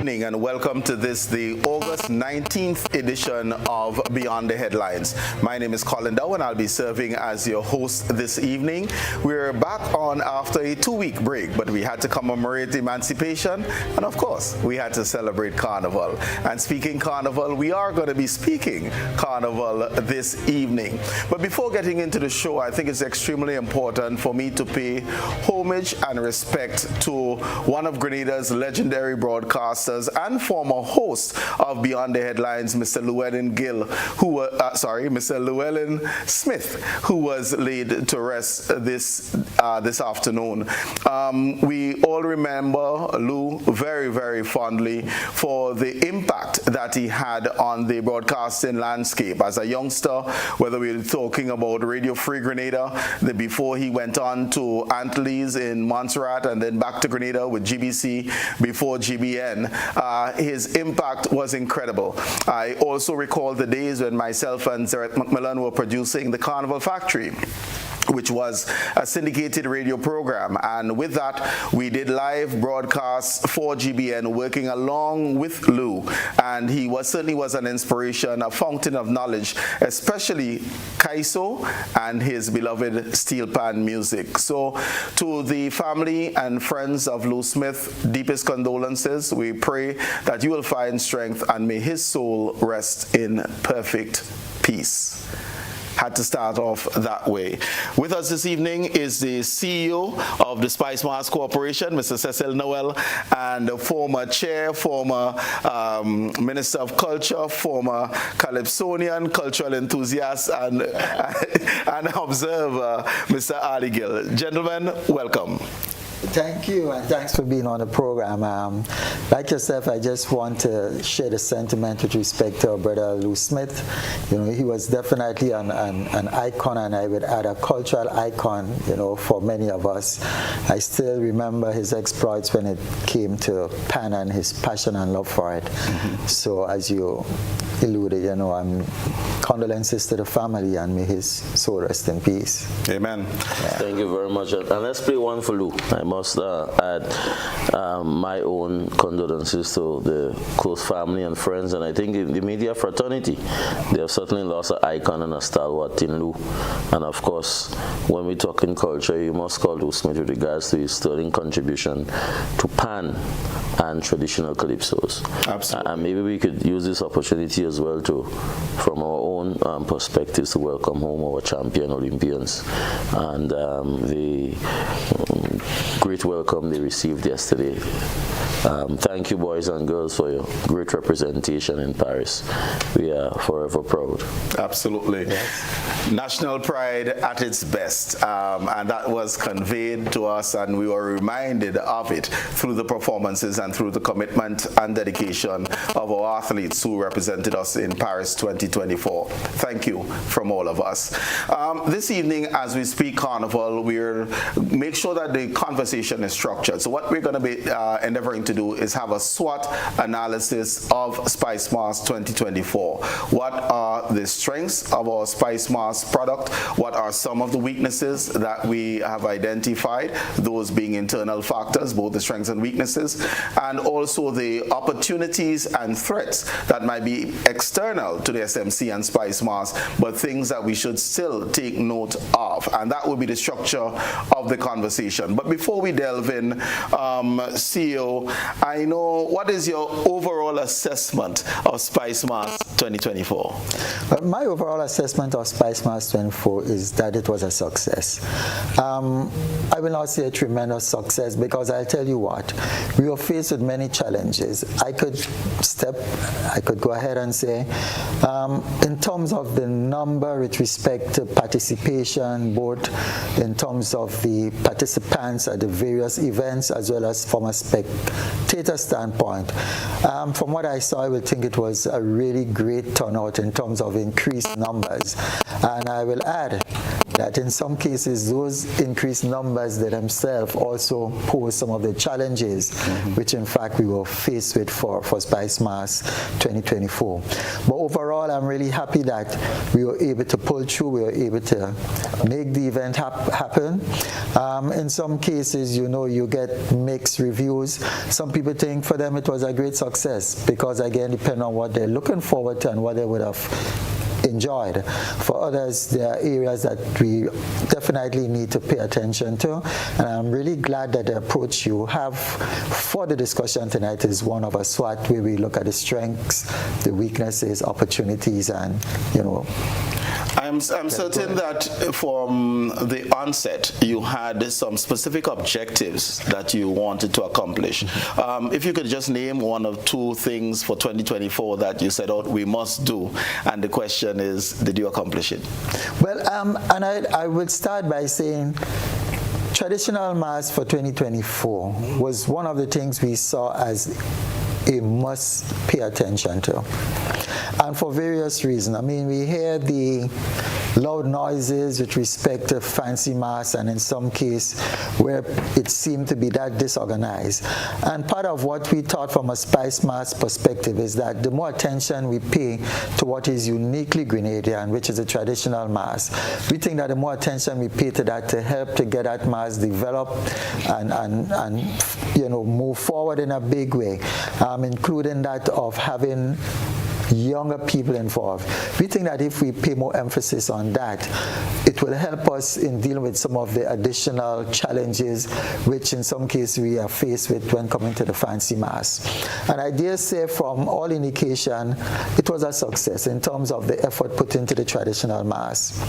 evening and welcome to the August 19th edition of Beyond the Headlines. My name is Colin Dowe and I'll be serving as your host this evening. We're back on after a 2-week break, but we had to commemorate emancipation and of course we had to celebrate Carnival. And speaking Carnival, we are going to be speaking Carnival this evening. But before getting into the show, I think it's extremely important for me to pay homage and respect to one of Grenada's legendary broadcasters and former host of Beyond the Headlines, Mr. Mr. Llewellyn Smith, who was laid to rest this afternoon. We all remember Lou very, very fondly for the impact that he had on the broadcasting landscape as a youngster, whether we're talking about Radio Free Grenada, before he went on to Antilles in Montserrat and then back to Grenada with GBC before GBN. His impact was incredible. I also recall the days when myself and Zareth McMillan were producing the Carnival Factory, which was a syndicated radio program. And with that, we did live broadcasts for GBN, working along with Lou. And he certainly was an inspiration, a fountain of knowledge, especially Kaiso and his beloved steel pan music. So to the family and friends of Lou Smith, deepest condolences. We pray that you will find strength and may his soul rest in perfect peace. Had to start off that way. With us this evening is the CEO of the Spice Mars Corporation, Mr. Cecil Noel, and the former chair, former Minister of Culture, former Calypsonian, cultural enthusiast, and observer, Mr. Ali Gill. Gentlemen, welcome. Thank you, and thanks for being on the program. Like yourself, I just want to share the sentiment with respect to our brother Lou Smith. You know, he was definitely an icon, and I would add a cultural icon, you know, for many of us. I still remember his exploits when it came to pan and his passion and love for it. Mm-hmm. So as you alluded, you know, condolences to the family and may his soul rest in peace. Amen. Yeah. Thank you very much. And let's play one for Lou. I must add my own condolences to the close family and friends, and I think in the media fraternity, they have certainly lost an icon and a stalwart in Lou. And of course, when we talk in culture, you must call Lou Smith with regards to his sterling contribution to pan and traditional calypsos. Absolutely. And maybe we could use this opportunity as well to, from our own perspectives, to welcome home our champion Olympians and the great welcome they received yesterday. Thank you, boys and girls, for your great representation in Paris. We are forever proud. Absolutely. Yes. National pride at its best, and that was conveyed to us, and we were reminded of it through the performances and through the commitment and dedication of our athletes who represented us in Paris 2024. Thank you from all of us. This evening, as we speak Carnival, we'll make sure that the conversation is structured. So what we're going to be endeavoring to do is have a SWOT analysis of Spice Mars 2024. What are the strengths of our Spice Mars product? What are some of the weaknesses that we have identified? Those being internal factors, both the strengths and weaknesses, and also the opportunities and threats that might be external to the SMC and Spice Mars, but things that we should still take note of. And that will be the structure of the conversation. But before we delve in, CEO, I know, what is your overall assessment of Spice Mars 2024? My overall assessment of Spice Mars 2024 is that it was a success. I will not say a tremendous success because I'll tell you what, we were faced with many challenges. I could go ahead and say, in terms of the number with respect to participation, both in terms of the participants at the various events as well as from a spectator standpoint. From what I saw, I would think it was a really great turnout in terms of increased numbers. And I will add that in some cases, those increased numbers that themselves also pose some of the challenges which in fact we were faced with for Spice Mars 2024. But overall, overall, I'm really happy that we were able to pull through, we were able to make the event happen. In some cases, you get mixed reviews. Some people think for them it was a great success because, again, depending on what they're looking forward to and what they would have enjoyed. For others, there are areas that we definitely need to pay attention to, and I'm really glad that the approach you have for the discussion tonight is one of a SWOT, where we look at the strengths, the weaknesses, opportunities, and I'm certain that from the onset you had some specific objectives that you wanted to accomplish. If you could just name one or two things for 2024 that you said, we must do, and the question is, did you accomplish it? Well, and I would start by saying traditional mass for 2024 was one of the things we saw as a must pay attention to. And for various reasons. I mean, we hear the loud noises with respect to fancy mass, and in some case where it seemed to be that disorganized. And part of what we thought from a Spice Mass perspective is that the more attention we pay to what is uniquely Grenadian, which is a traditional mass, we think that the more attention we pay to that to help to get that mass develop and move forward in a big way, including that of having younger people involved. We think that if we pay more emphasis on that, it will help us in dealing with some of the additional challenges which in some cases we are faced with when coming to the fancy mass. And I dare say from all indication, it was a success in terms of the effort put into the traditional mass.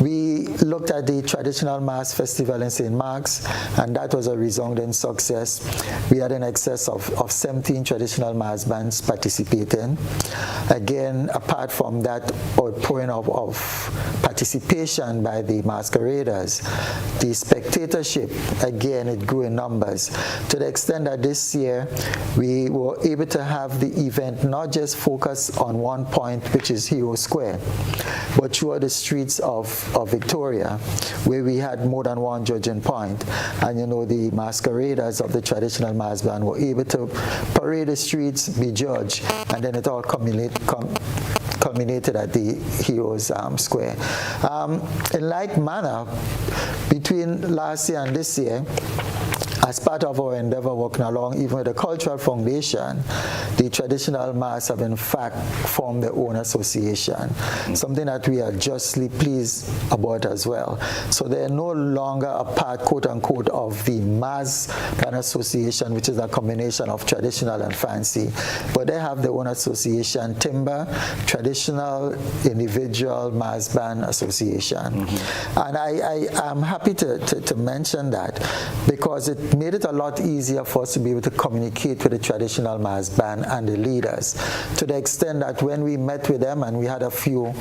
We looked at the traditional mass festival in St. Mark's, and that was a resounding success. We had in excess of 17 traditional mass bands participating. Again, apart from that outpouring of participation by the masqueraders, the spectatorship, again, it grew in numbers to the extent that this year we were able to have the event not just focus on one point, which is Hero Square, but throughout the streets of Victoria, where we had more than one judging point. And the masqueraders of the traditional mass band were able to parade the streets, be judged, and then it all culminated at the Heroes Square. In like manner, between last year and this year, as part of our endeavor working along, even with the Cultural Foundation, the traditional mass have in fact formed their own association, something that we are justly pleased about as well. So they're no longer a part, quote unquote, of the mass band association, which is a combination of traditional and fancy, but they have their own association, Timber, Traditional Individual Mass Band Association. And I'm happy to mention that because it made it a lot easier for us to be able to communicate with the traditional mass band and the leaders, to the extent that when we met with them, and we had a few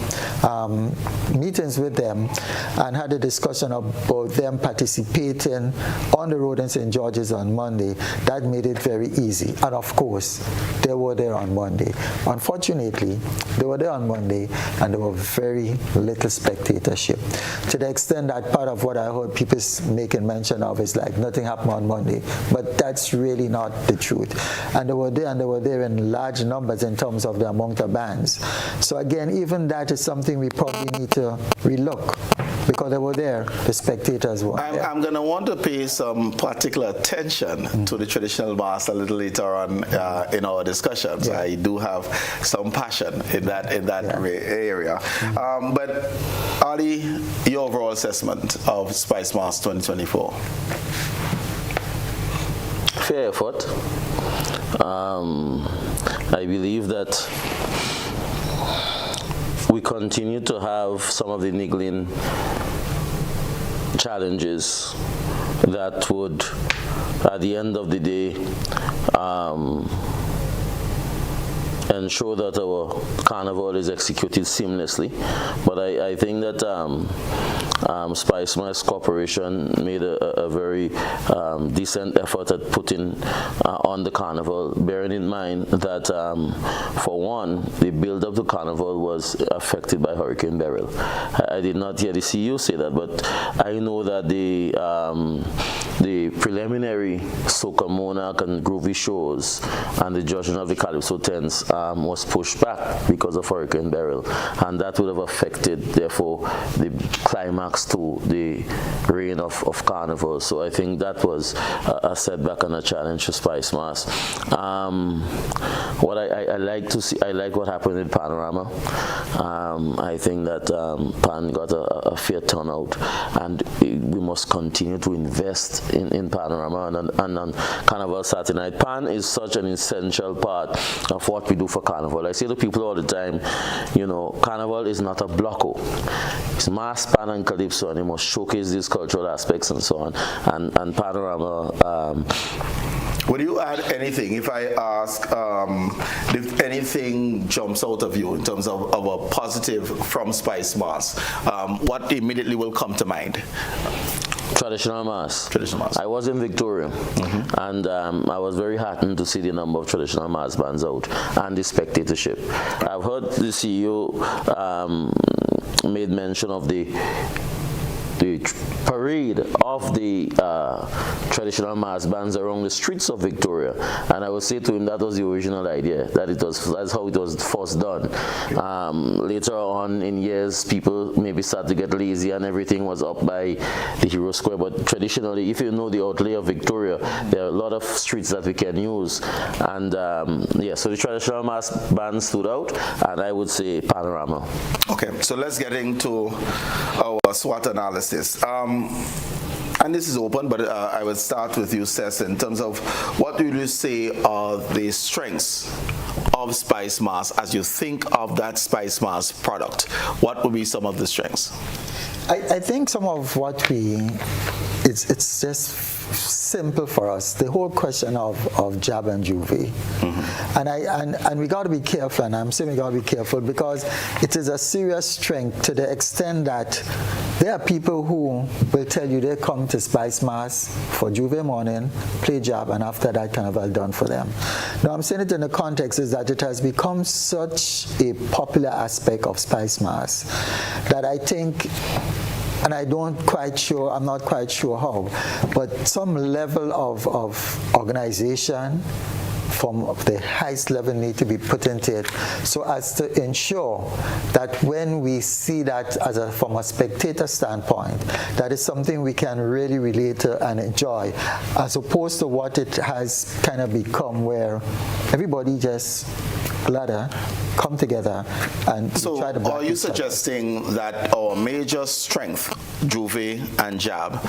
meetings with them and had a discussion about them participating on the road in St. George's on Monday, that made it very easy. And of course, they were there on Monday. Unfortunately, they were there on Monday and there were very little spectatorship, to the extent that part of what I heard people making mention of is like nothing happened on Monday, but that's really not the truth. And they were there in large numbers in terms of the amount of bands. So again, even that is something we probably need to relook, because they were there, the spectators were there. I'm going to want to pay some particular attention to the traditional mass a little later on in our discussions. I do have some passion in that area. But Ali, your overall assessment of Spice Mass 2024? Fair effort. I believe that we continue to have some of the niggling challenges that would, at the end of the day, ensure that our carnival is executed seamlessly. But I think that Spice Mass Corporation made a very decent effort at putting on the carnival, bearing in mind that for one, the build-up to carnival was affected by Hurricane Beryl. I did not hear the CEO say that, but I know that the preliminary Soca Monarch and Groovy shows and the judging of the Calypso Tents was pushed back because of Hurricane Beryl, and that would have affected, therefore, the climax to the reign of Carnival. So I think that was a setback and a challenge for Spice Mass. What I like to see, I like what happened in Panorama. I think that Pan got a fair turnout, and we must continue to invest in Panorama and on Carnival Saturday night. Pan is such an essential part of what we do for Carnival. I say to people all the time, you know, Carnival is not a blocko. It's mass, pan, and calypso, and you must showcase these cultural aspects and so on. And Panorama. Would you add anything if I ask if anything jumps out of you in terms of a positive from Spice Mass? What immediately will come to mind? Traditional mass. Traditional mass. I was in Victoria, and I was very heartened to see the number of traditional mass bands out and the spectatorship. I've heard the CEO made mention of the parade of the traditional mass bands around the streets of Victoria, and I would say to him that was the original idea, that's how it was first done. Later on in years, people maybe started to get lazy and everything was up by the Hero Square, but traditionally, if you know the outlay of Victoria, there are a lot of streets that we can use, and so the traditional mass band stood out, and I would say Panorama. Okay, so let's get into our SWOT analysis. And this is open, but I would start with you, Cess, in terms of what do you say are the strengths of Spice Mass as you think of that Spice Mass product? What would be some of the strengths? I think some of what it's just simple for us, the whole question of Jab and Juve. And we got to be careful, and I'm saying we got to be careful because it is a serious strength to the extent that there are people who will tell you they come to Spice Mass for Juve morning, play Jab, and after that Carnival done for them. Now I'm saying it in the context is that it has become such a popular aspect of Spice Mass that I think, and I'm not quite sure how, but some level of organization from the highest level need to be put into it so as to ensure that when we see that from a spectator standpoint, that is something we can really relate to and enjoy, as opposed to what it has kind of become where everybody just ladder come together and try to. So are you suggesting that our major strength, Juve and Jab,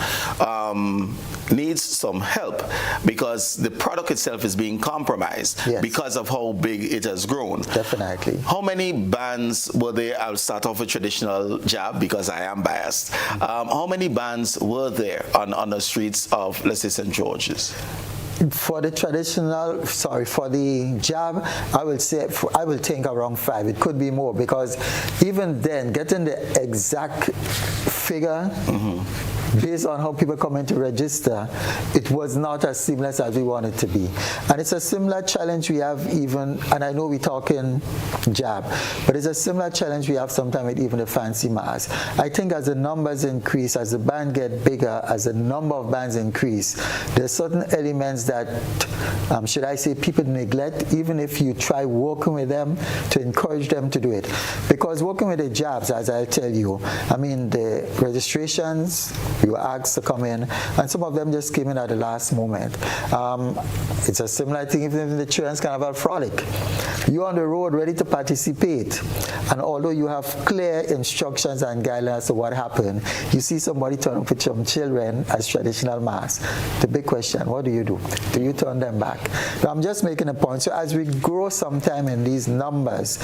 needs some help because the product itself is being compromised because of how big it has grown? Definitely. How many bands were there? I'll start off with traditional Jab because I am biased. How many bands were there on the streets of, let's say, St. George's? For the for the Jab, I will think around 5. It could be more because even then, getting the exact figure based on how people come in to register, it was not as seamless as we want it to be. And it's a similar challenge we have even, and I know we're talking Jab, but it's a similar challenge we have sometimes with even the fancy mass. I think as the numbers increase, as the band get bigger, as the number of bands increase, there's certain elements that, should I say, people neglect, even if you try working with them to encourage them to do it. Because working with the Jabs, as I'll tell you, I mean, the registrations, you were asked to come in, and some of them just came in at the last moment. It's a similar thing even in the Children's Carnival Frolic. You're on the road ready to participate, and although you have clear instructions and guidelines as to what happened, you see somebody turn up with some children as traditional mass. The big question, what do you do? Do you turn them back? Now, I'm just making a point. So as we grow sometime in these numbers,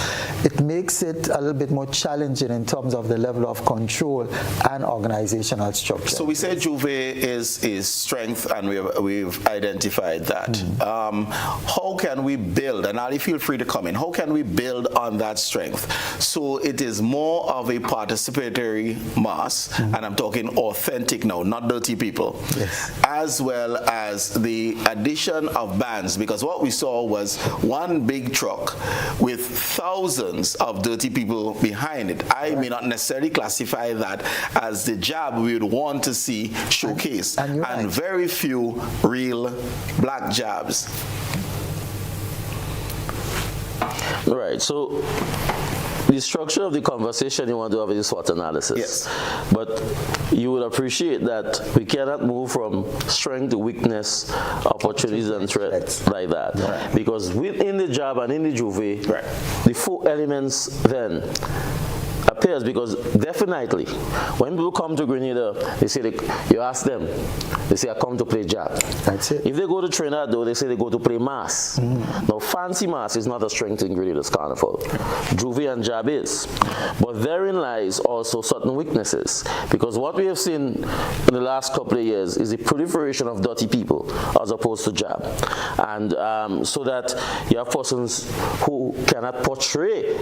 it makes it a little bit more challenging in terms of the level of control and organizational structure. So we say Juve is strength, and we've identified that. How can we build, and Ali, feel free to come in, how can we build on that strength so it is more of a participatory mass, and I'm talking authentic now, not dirty people, as well as the addition of bands, because what we saw was one big truck with thousands of dirty people behind it. I may not necessarily classify that as the Jab we would want to see showcased, and very few real black Jabs. Right. So the structure of the conversation you want to have is SWOT analysis. Yes. But you would appreciate that we cannot move from strength to weakness, opportunities and threats like that. Right. Because within the job and in the Juve, Right. the 4 elements then appears, because definitely when people come to Grenada, they say you ask them, they say I come to play jab. That's it. If they go to Trinidad though, they say they go to play mass. Now fancy mass is not a strength in Grenada's carnival. Juve and jab is. But therein lies also certain weaknesses, because what we have seen in the last couple of years is the proliferation of dirty people as opposed to jab. And so that you have persons who cannot portray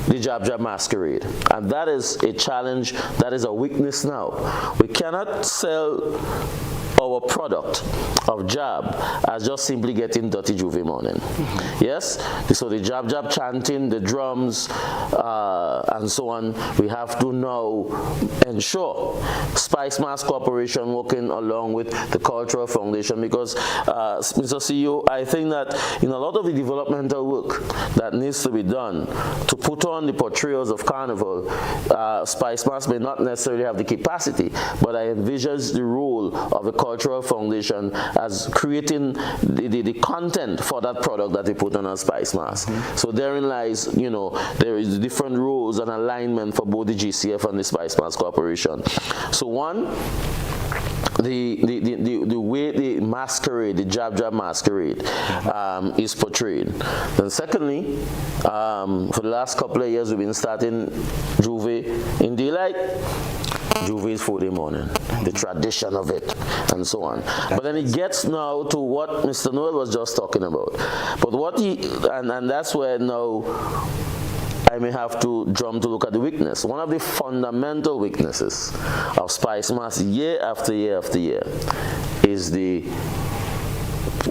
the jab masquerade. And that is a challenge, that is a weakness now. We cannot sell our product of jab as just simply getting dirty Juve morning. Yes? So the jab chanting, the drums, and so on, we have to now ensure Spice Mass Corporation working along with the Cultural Foundation, because, Mr. CEO, I think that in a lot of the developmental work that needs to be done to put on the portrayals of Carnival, Spice Mass may not necessarily have the capacity, but I envision the role of the Cultural Foundation as creating the content for that product that we put on a Spice Mass. So therein lies, there is different roles and alignment for both the GCF and the Spice Mass Corporation. So one, the way the masquerade, the jab masquerade is portrayed. Then secondly, for the last couple of years we've been starting Juve in daylight. Juve is 4 day morning, the tradition of it, and so on. But then it gets now to what Mr. Noel was just talking about. But what and that's where now I may have to look at the weakness. One of the fundamental weaknesses of Spice Mass year after year after year is the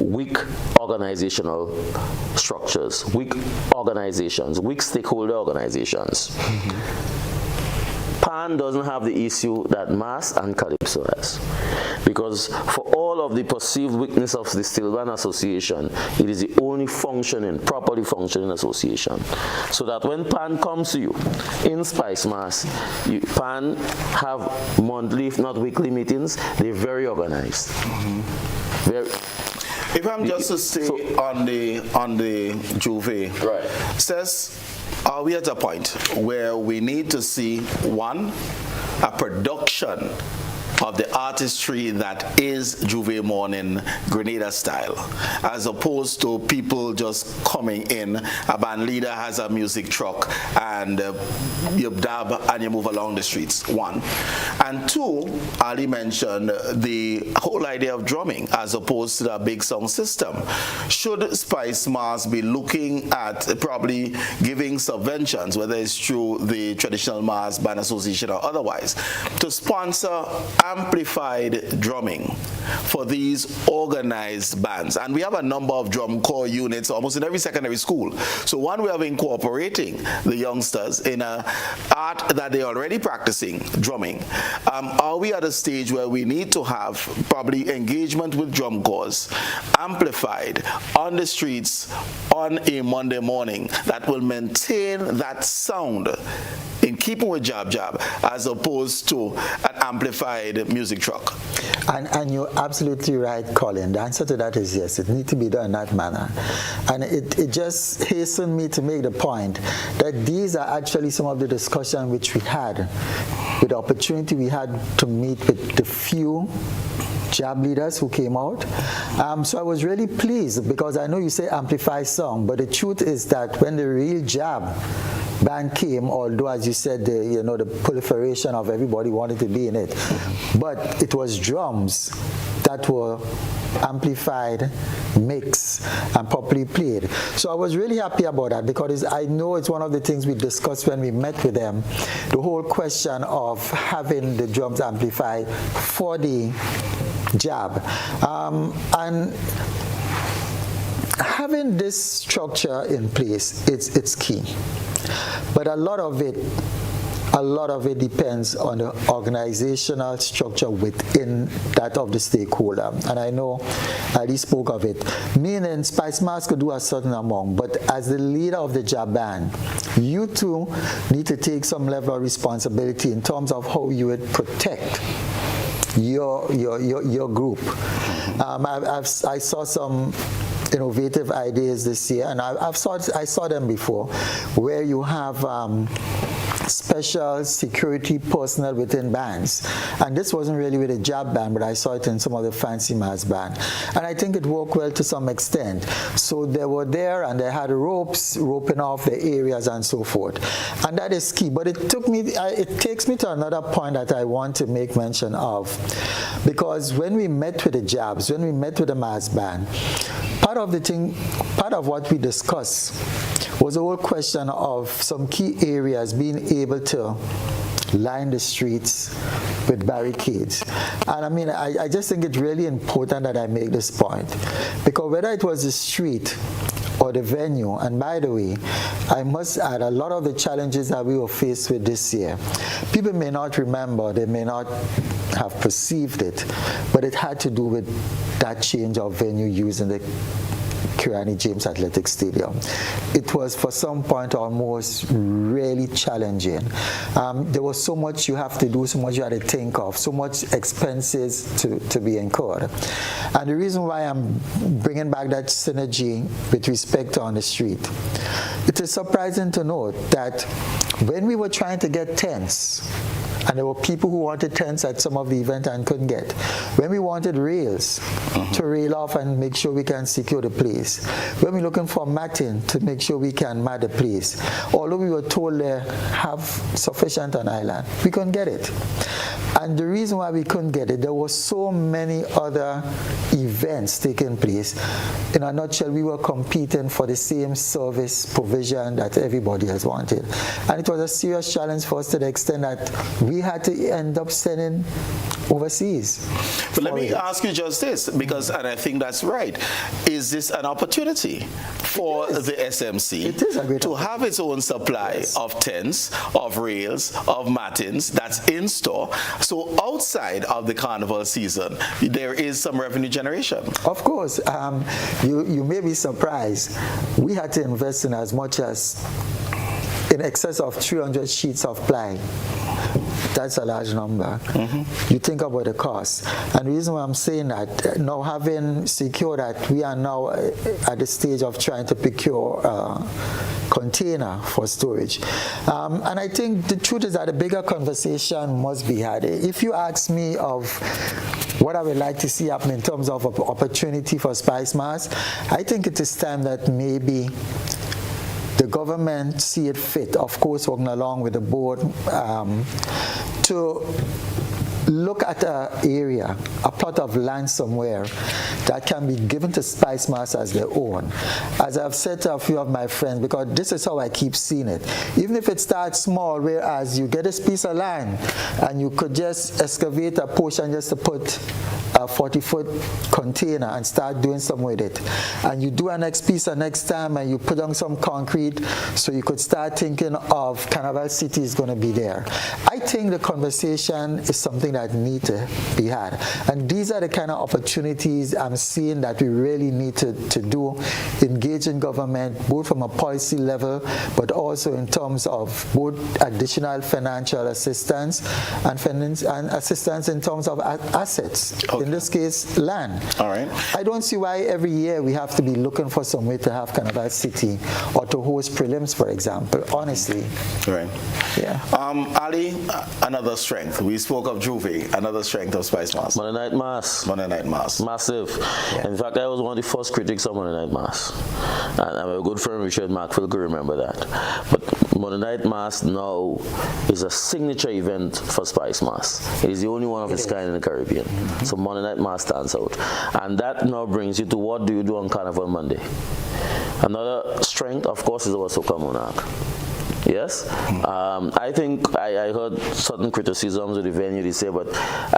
weak organizational structures, weak organizations, weak stakeholder organizations. Pan doesn't have the issue that Mass and Calypso has, because for all of the perceived weakness of the Stilvan Association, it is the only properly functioning association. So that when Pan comes to you in Spice Mass, Pan have monthly, if not weekly meetings. They're very organized. If I'm just to stay on the Juve, right, says, are we at a point where we need to see, one, a production of the artistry that is Juve morning Grenada style, as opposed to people just coming in, a band leader has a music truck and you dab and you move along the streets, one. And two, Ali mentioned the whole idea of drumming as opposed to the big sound system. Should Spice Mass be looking at probably giving subventions, whether it's through the Traditional Mass Band Association or otherwise, to sponsor amplified drumming for these organized bands? And we have a number of drum corps units almost in every secondary school. So one way of incorporating the youngsters in an art that they're already practicing, drumming. Are we at a stage where we need to have probably engagement with drum corps amplified on the streets on a Monday morning that will maintain that sound in keeping with jab, as opposed to an amplified music truck? And you're absolutely right, Colin. The answer to that is yes. It needs to be done in that manner. And it just hastened me to make the point that these are actually some of the discussion which we had, with the opportunity we had to meet with the few jab leaders who came out. So I was really pleased, because I know you say amplify song, but the truth is that when the real jab band came, although as you said, the proliferation of everybody wanted to be in it, but it was drums that were amplified, mixed, and properly played. So I was really happy about that, because I know it's one of the things we discussed when we met with them, the whole question of having the drums amplified for the jab. And having this structure in place, it's key. But a lot of it a lot of it depends on the organizational structure within that of the stakeholder. And I know Ali spoke of it. Meaning Spice Mass could do a certain amount, but as the leader of the job band, you too need to take some level of responsibility in terms of how you would protect your group. I saw some innovative ideas this year, and I saw them before, where you have special security personnel within bands. And this wasn't really with a job band, but I saw it in some of the fancy mass band. And I think it worked well to some extent. So they were there and they had ropes roping off the areas and so forth. And that is key. But it takes me to another point that I want to make mention of. Because when we met with the jobs, when we met with the mass band, part of what we discussed was the whole question of some key areas being able to line the streets with barricades. And I mean, I just think it's really important that I make this point, because whether it was the street or the venue, and by the way, I must add, a lot of the challenges that we were faced with this year, people may not remember, they may not have perceived it, but it had to do with that change of venue using the Kirani James Athletic Stadium. It was for some point almost really challenging. There was so much you have to do, so much you had to think of, so much expenses to be incurred. And the reason why I'm bringing back that synergy with respect to on the street, it is surprising to note that when we were trying to get tents, and there were people who wanted tents at some of the event and couldn't get. When we wanted rails to rail off and make sure we can secure the place. When we're looking for matting to make sure we can mat the place. Although we were told they have sufficient on island, we couldn't get it. And the reason why we couldn't get it, there were so many other events taking place. In a nutshell, we were competing for the same service provision that everybody has wanted. And it was a serious challenge for us to the extent that we had to end up sending overseas. But let me ask you just this, because, and I think that's right, is this an opportunity for the SMC to have its own supply of tents, of rails, of mattings that's in store? So outside of the carnival season, there is some revenue generation. Of course. You may be surprised. We had to invest in as much as in excess of 300 sheets of ply. That's a large number. You think about the cost. And the reason why I'm saying that, now having secured that, we are now at the stage of trying to procure a container for storage. And I think the truth is that a bigger conversation must be had. If you ask me of what I would like to see happen in terms of opportunity for Spice Mass, I think it is time that maybe the government see it fit, of course working along with the board, to look at an area, a plot of land somewhere that can be given to Spice Mass as their own. As I've said to a few of my friends, because this is how I keep seeing it, even if it starts small, whereas you get this piece of land and you could just excavate a portion just to put a 40-foot container and start doing something with it. And you do a next piece the next time and you put on some concrete so you could start thinking of Carnival City is going to be there. I think the conversation is something that need to be had. And these are the kind of opportunities I'm seeing that we really need to do, engage in government, both from a policy level, but also in terms of both additional financial assistance and assistance in terms of assets. Okay. In this case, land. All right. I don't see why every year we have to be looking for some way to have Carnival City or to host prelims, for example, honestly. Right. Yeah. Ali, another strength. We spoke of Juve, another strength of Spice Mass. Monday Night Mass. Monday Night Mass. Massive. Yeah. In fact, I was one of the first critics of Monday Night Mass. And my good friend Richard Markfield could remember that. But Monday Night Mass now is a signature event for Spice Mass. It is the only one of its kind in the Caribbean. So Monday Night Mass stands out. And that now brings you to what do you do on Carnival Monday? Another strength, of course, is our Soca Monarch. Yes. I think I heard certain criticisms of the venue they say, but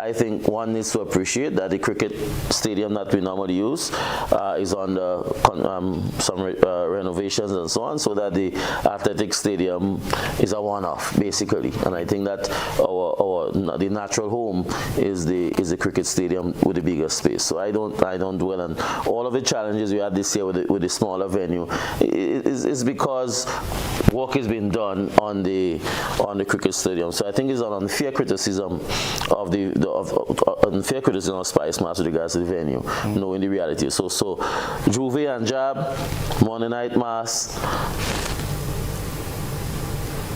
I think one needs to appreciate that the cricket stadium that we normally use is under some renovations and so on, so that the athletic stadium is a one-off basically. And I think that the natural home is the cricket stadium with the bigger space. So I don't dwell on all of the challenges we had this year with the smaller venue. Is because work is being done on the cricket stadium. So I think it's an unfair criticism of unfair criticism of Spice Mass with regards to the venue, knowing the reality. So Juve and Jab, Monday Night Mass,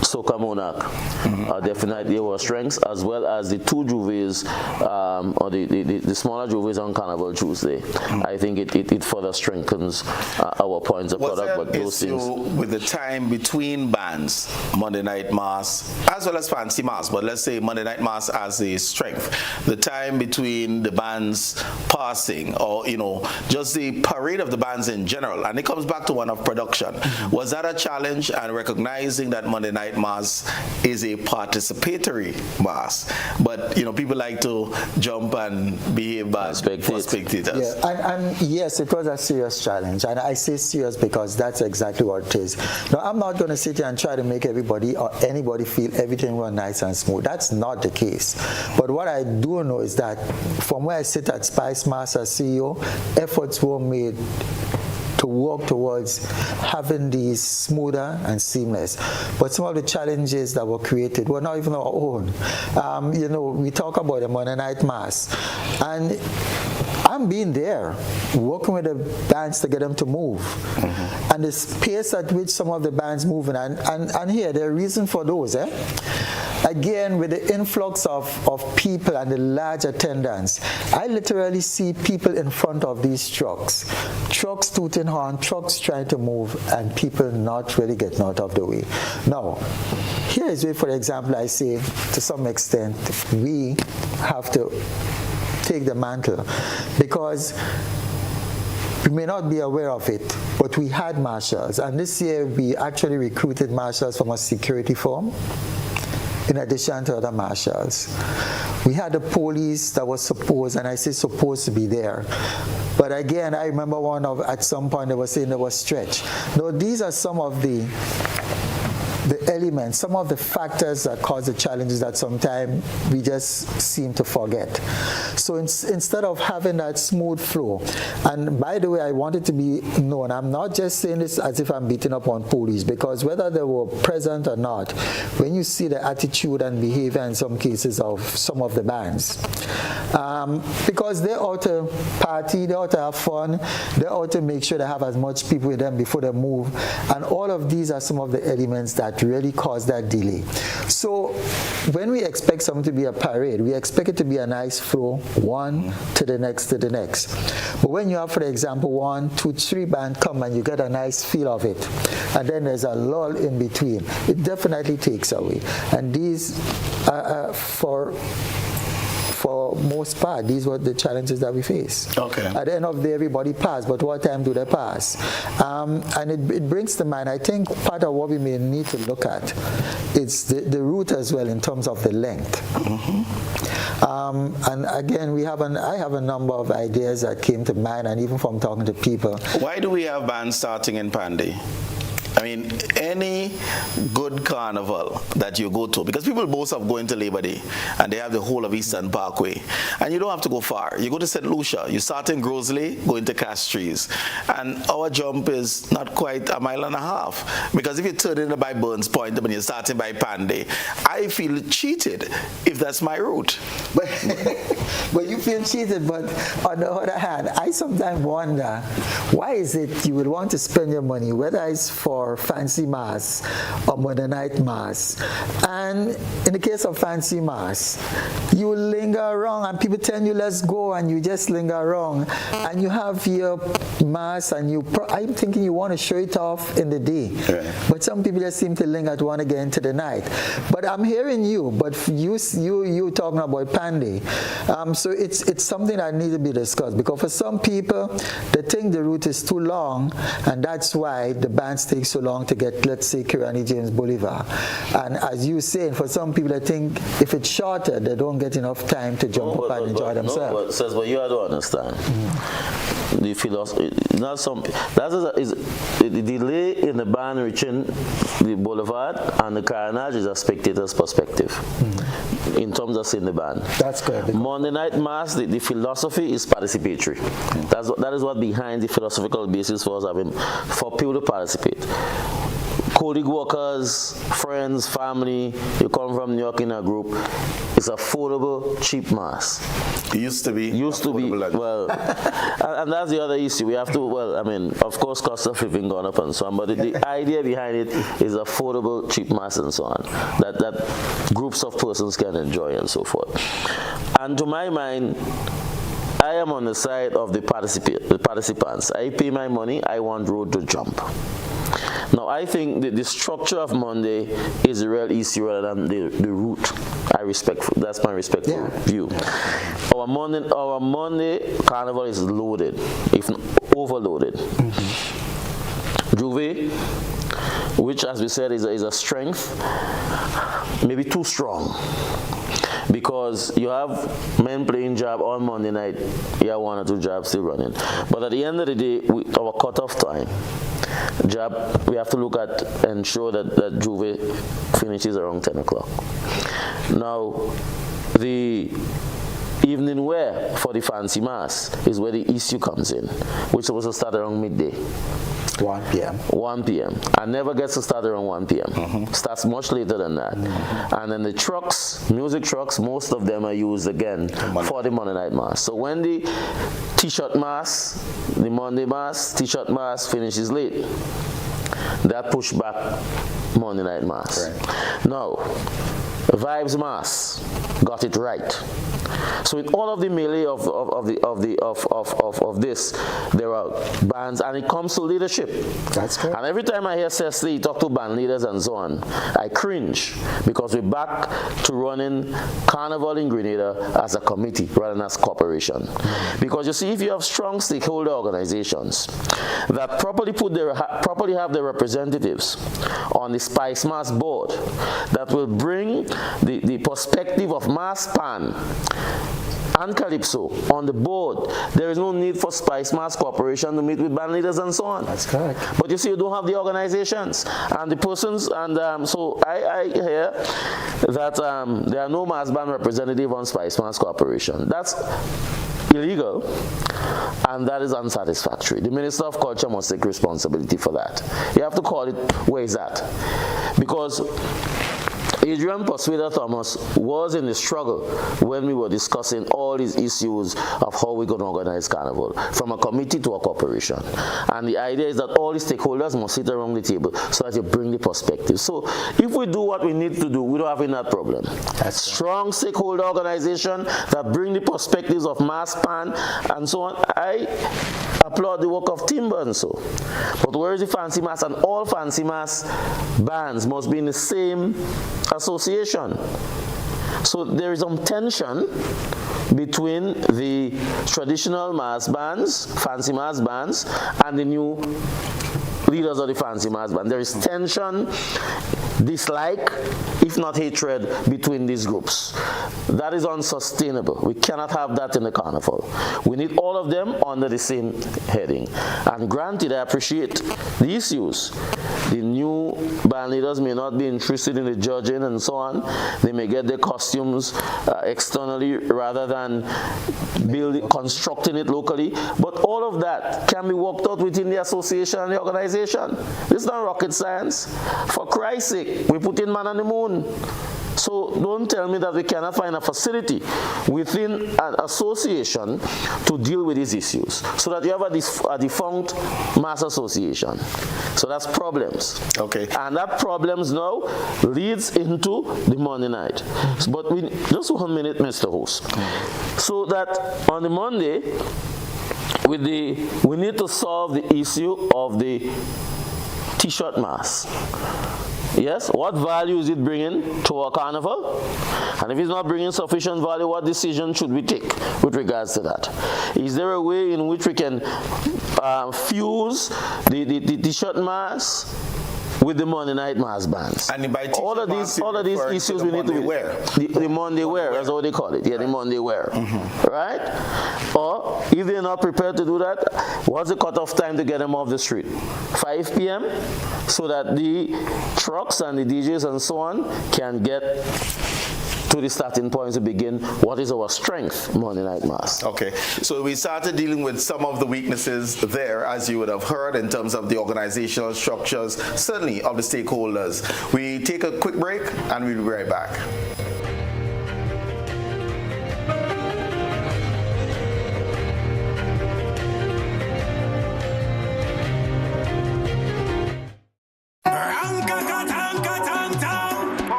Soca Monarch are definitely our strengths, as well as the two Juves, or the smaller Juves on Carnival Tuesday. I think it further strengthens our points of product. But those things with the time between bands, Monday Night Mass, as well as Fancy Mass, but let's say Monday Night Mass as a strength, the time between the bands passing, or just the parade of the bands in general, and it comes back to one of production. Was that a challenge, and recognizing that Monday Night Mass is a participatory mass, but people like to jump and behave bad for spectators? Yeah, and yes, it was a serious challenge, and I say serious because that's exactly what it is. Now, I'm not going to sit here and try to make everybody or anybody feel everything run nice and smooth. That's not the case. But what I do know is that from where I sit at Spice Mass as CEO, efforts were made to work towards having these smoother and seamless. But some of the challenges that were created were not even our own. We talk about the Monday Night Mass, and I'm being there, working with the bands to get them to move. And the pace at which some of the bands moving, and here, there are reasons for those. Again, with the influx of people and the large attendance, I literally see people in front of these trucks tooting horn, trucks trying to move, and people not really getting out of the way. Now, here is where, for example, I say, to some extent, we have to take the mantle, because we may not be aware of it, but we had marshals, and this year we actually recruited marshals from a security firm, in addition to other marshals. We had the police that was supposed, and I say supposed to be there. But again, I remember at some point they were saying they were stretched. No, these are some of the elements, some of the factors that cause the challenges that sometimes we just seem to forget. So instead of having that smooth flow, and by the way, I want it to be known, I'm not just saying this as if I'm beating up on police, because whether they were present or not, when you see the attitude and behavior in some cases of some of the bands, because they're out to party, they're out to have fun, they're out to make sure they have as much people with them before they move, and all of these are some of the elements that really cause that delay. So when we expect something to be a parade, we expect it to be a nice flow, one to the next to the next. But when you have, for example, 1, 2, 3 bands come and you get a nice feel of it, and then there's a lull in between, it definitely takes away. And these for most part, these were the challenges that we face. Okay. At the end of the day, everybody passed, but what time do they pass? And it brings to mind, I think part of what we may need to look at is the route as well in terms of the length. And again, I have a number of ideas that came to mind, and even from talking to people. Why do we have bands starting in Pandy? I mean, any good carnival that you go to, because people boast of going to Labor Day, and they have the whole of Eastern Parkway, and you don't have to go far. You go to St. Lucia, you start in Grosley, go into Castries, and our jump is not quite a mile and a half, because if you turn in by Burns Point when you're starting by Pandy, I feel cheated if that's my route. But you feel cheated, but on the other hand, I sometimes wonder, why is it you would want to spend your money, whether it's for Fancy Mass or Monday Night Mass, and in the case of Fancy Mass, you linger around and people tell you let's go, and you just linger around, and you have your Mass, and I'm thinking you want to show it off in the day, right. But some people just seem to linger to want to get into the night. But I'm hearing you, but you talking about Pandy, So it's something that needs to be discussed, because for some people, they think the route is too long, and that's why the bands take so long to get, let's say, Kirani James Boulevard. And as you say, for some people, I think if it's shorter, they don't get enough time to jump up and enjoy themselves. But you have to understand. The philosophy, not some. Is the delay in the band reaching the boulevard and the carnage is a spectator's perspective in terms of seeing the band. That's correct. Monday night mass, the philosophy is participatory. That is what behind the philosophical basis for us having for people to participate. Colleague workers, friends, family, you come from New York in a group, it's affordable, cheap mass. It used to be. Well, and that's the other issue. We have to, of course, cost of living gone up and so on, but the idea behind it is affordable, cheap mass and so on, that groups of persons can enjoy and so forth. And to my mind, I am on the side of the participants. I pay my money, I want road to jump. Now, I think the structure of Monday is a real issue rather than the route. That's my respectful view. Our Monday carnival is loaded, if not overloaded. Juve, which, as we said, is a strength, maybe too strong. Because you have men playing jab on Monday night, you have one or two jabs still running. But at the end of the day, our cutoff time, jab, we have to look at and ensure that Juve finishes around 10 o'clock. Now, the evening wear for the fancy mass is where the issue comes in, which is supposed to start around midday. 1 p.m. 1 p.m. and never gets to start around 1 p.m. Starts much later than that. And then the trucks, music trucks, most of them are used again for the Monday night mass. So when the t-shirt mass, the Monday mass, t-shirt mass finishes late, that push back Monday night mass. Right. Now, Vibes Mass got it right. So in all of the melee of this, there are bands, and it comes to leadership. That's correct. And every time I hear Cecily talk to band leaders and so on, I cringe, because we're back to running Carnival in Grenada as a committee rather than as corporation. Because you see, if you have strong stakeholder organizations that properly have their representatives on the Spice Mass board, that will bring the perspective of Mass Pan and Calypso on the board, there is no need for Spice Mass Corporation to meet with band leaders and so on. That's correct. But you see, you don't have the organizations and the persons, and so I hear that there are no mass band representative on Spice Mass Corporation. That's illegal, and that is unsatisfactory. The Minister of Culture must take responsibility for that. You have to call it where is that, because Adrian Persuader Thomas was in the struggle when we were discussing all these issues of how we're going to organize Carnival, from a committee to a corporation. And the idea is that all the stakeholders must sit around the table so that you bring the perspective. So if we do what we need to do, we don't have that problem. That's strong stakeholder organization that bring the perspectives of Mass Pan and so on. I applaud the work of Timber and so. But where is the Fancy Mass? And all Fancy Mass bands must be in the same association. So there is some tension between the traditional mass bands, fancy mass bands, and the new leaders of the fancy mass band. There is tension, dislike, if not hatred, between these groups. That is unsustainable. We cannot have that in the Carnival. We need all of them under the same heading. And granted, I appreciate the issues. The new band leaders may not be interested in the judging and so on. They may get their costumes externally rather than constructing it locally. But all of that can be worked out within the association and the organization. This is not rocket science. For Christ's sake, we put in man on the moon. So don't tell me that we cannot find a facility within an association to deal with these issues, so that you have a defunct mass association. So that's problems. Okay. And that problems now leads into the Monday night. But just 1 minute, Mr. Host. So that on the Monday, we need to solve the issue of the T-shirt mask. Yes, what value is it bringing to our carnival? And if it's not bringing sufficient value, what decision should we take with regards to that? Is there a way in which we can fuse the T-shirt mask with the Monday night mass bands? And by all of these issues we need to wear. The Monday wear, that's what they call it. Yeah, right. The Monday wear. Right? Or if they're not prepared to do that, what's the cutoff time to get them off the street? 5 p.m. so that the trucks and the DJs and so on can get to the starting point to begin what is our strength Monday night mass. Okay, so we started dealing with some of the weaknesses there, as you would have heard, in terms of the organizational structures, certainly of the stakeholders. We take a quick break and we'll be right back.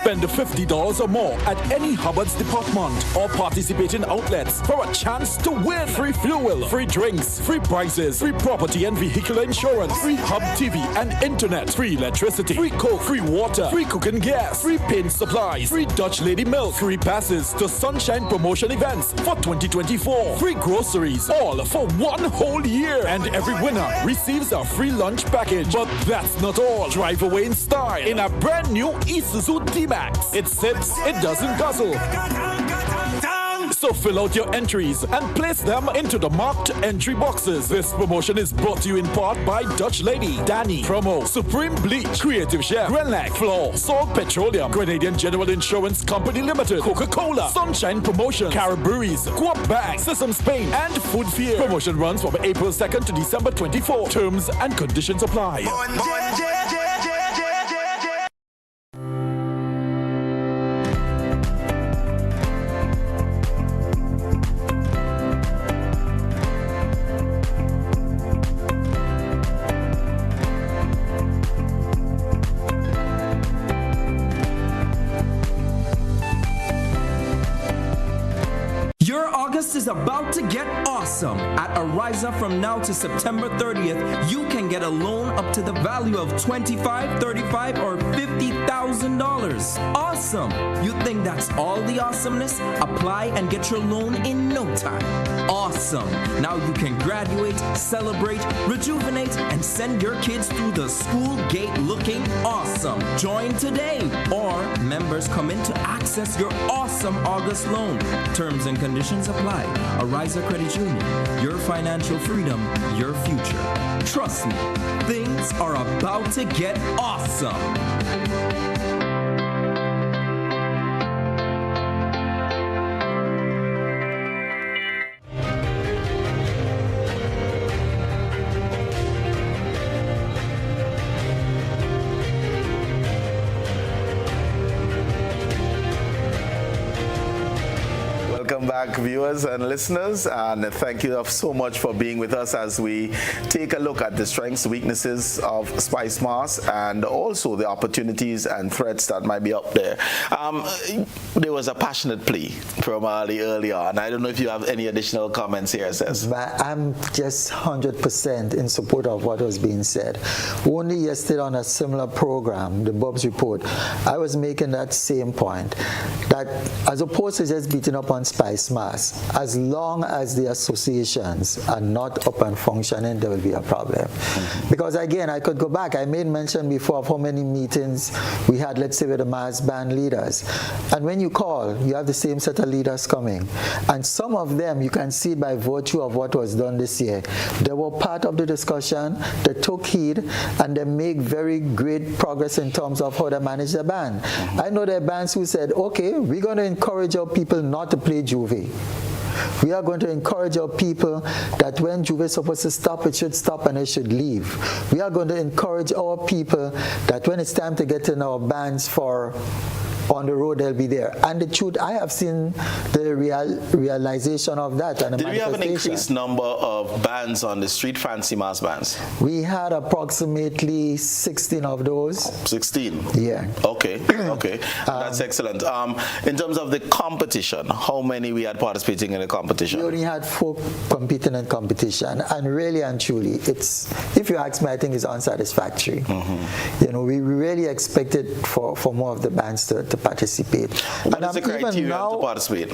Spend $50 or more at any Hubbard's department or participating outlets for a chance to win free fuel, free drinks, free prizes, free property and vehicle insurance, free Hub TV and internet, free electricity, free coke, free water, free cooking gas, free paint supplies, free Dutch Lady milk, free passes to Sunshine promotion events for 2024, free groceries, all for one whole year, and every winner receives a free lunch package. But that's not all. Drive away in style in a brand new Isuzu D-Max. It sits, it doesn't guzzle. So fill out your entries and place them into the marked entry boxes. This promotion is brought to you in part by Dutch Lady, Danny, Promo, Supreme Bleach, Creative Chef, Grenlac, Floor, Salt Petroleum, Grenadian General Insurance Company Limited, Coca-Cola, Sunshine Promotion, Carib Breweries, Coop Bag, Sesame Spain, and Food Fear. Promotion runs from April 2nd to December 24. Terms and conditions apply. Your August is about to get awesome. At Ariza from now to September 30th, you can get a loan up to the value of $25,000, $35,000, or $50,000. Awesome! You think that's all the awesomeness? Apply and get your loan in no time. Awesome! Now you can graduate, celebrate, rejuvenate, and send your kids through the school gate looking awesome. Join today, or members come in to access your awesome August loan. Terms and conditions apply. Ariza Credit Union, your financial freedom, your future. Trust me, things are about to get awesome. Welcome back, viewers and listeners, and thank you so much for being with us as we take a look at the strengths, weaknesses of Spice Mars and also the opportunities and threats that might be up there. There was a passionate plea from Ali earlier on. I don't know if you have any additional comments here, Seth. I'm just 100% in support of what was being said. Only yesterday on a similar program, the Bob's Report, I was making that same point, that as opposed to just beating up on Spice Mass, as long as the associations are not up and functioning, there will be a problem. Because again, I could go back. I made mention before of how many meetings we had, let's say, with the mass band leaders. And when you call, you have the same set of leaders coming. And some of them, you can see by virtue of what was done this year, they were part of the discussion, they took heed, and they make very great progress in terms of how they manage the band. I know there are bands who said, okay, we're going to encourage our people not to play Juve. We are going to encourage our people that when Juve is supposed to stop, it should stop and it should leave. We are going to encourage our people that when it's time to get in our bands for on the road they'll be there. And the truth, I have seen the realization of that. And did we have an increased number of bands on the street, fancy mass bands? We had approximately 16 of those. 16? Yeah. Okay, okay. That's excellent. In terms of the competition, how many we had participating in the competition? We only had 4 competing in competition, and really and truly, it's, if you ask me, I think it's unsatisfactory. You know, we really expected for more of the bands to participate. What is the criteria to participate?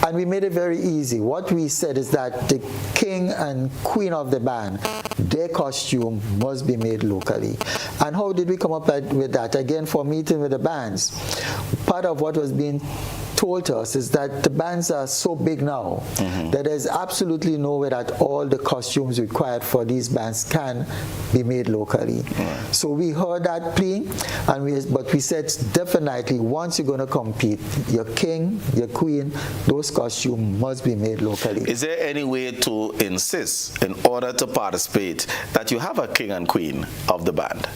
And we made it very easy. What we said is that the king and queen of the band, their costume must be made locally. And how did we come up with that? Again, for meeting with the bands, part of what was being told us is that the bands are so big now that there's absolutely no way that all the costumes required for these bands can be made locally. So we heard that plea, but we said definitely once you're going to compete, your king, your queen, those costumes must be made locally. Is there any way to insist, in order to participate, that you have a king and queen of the band?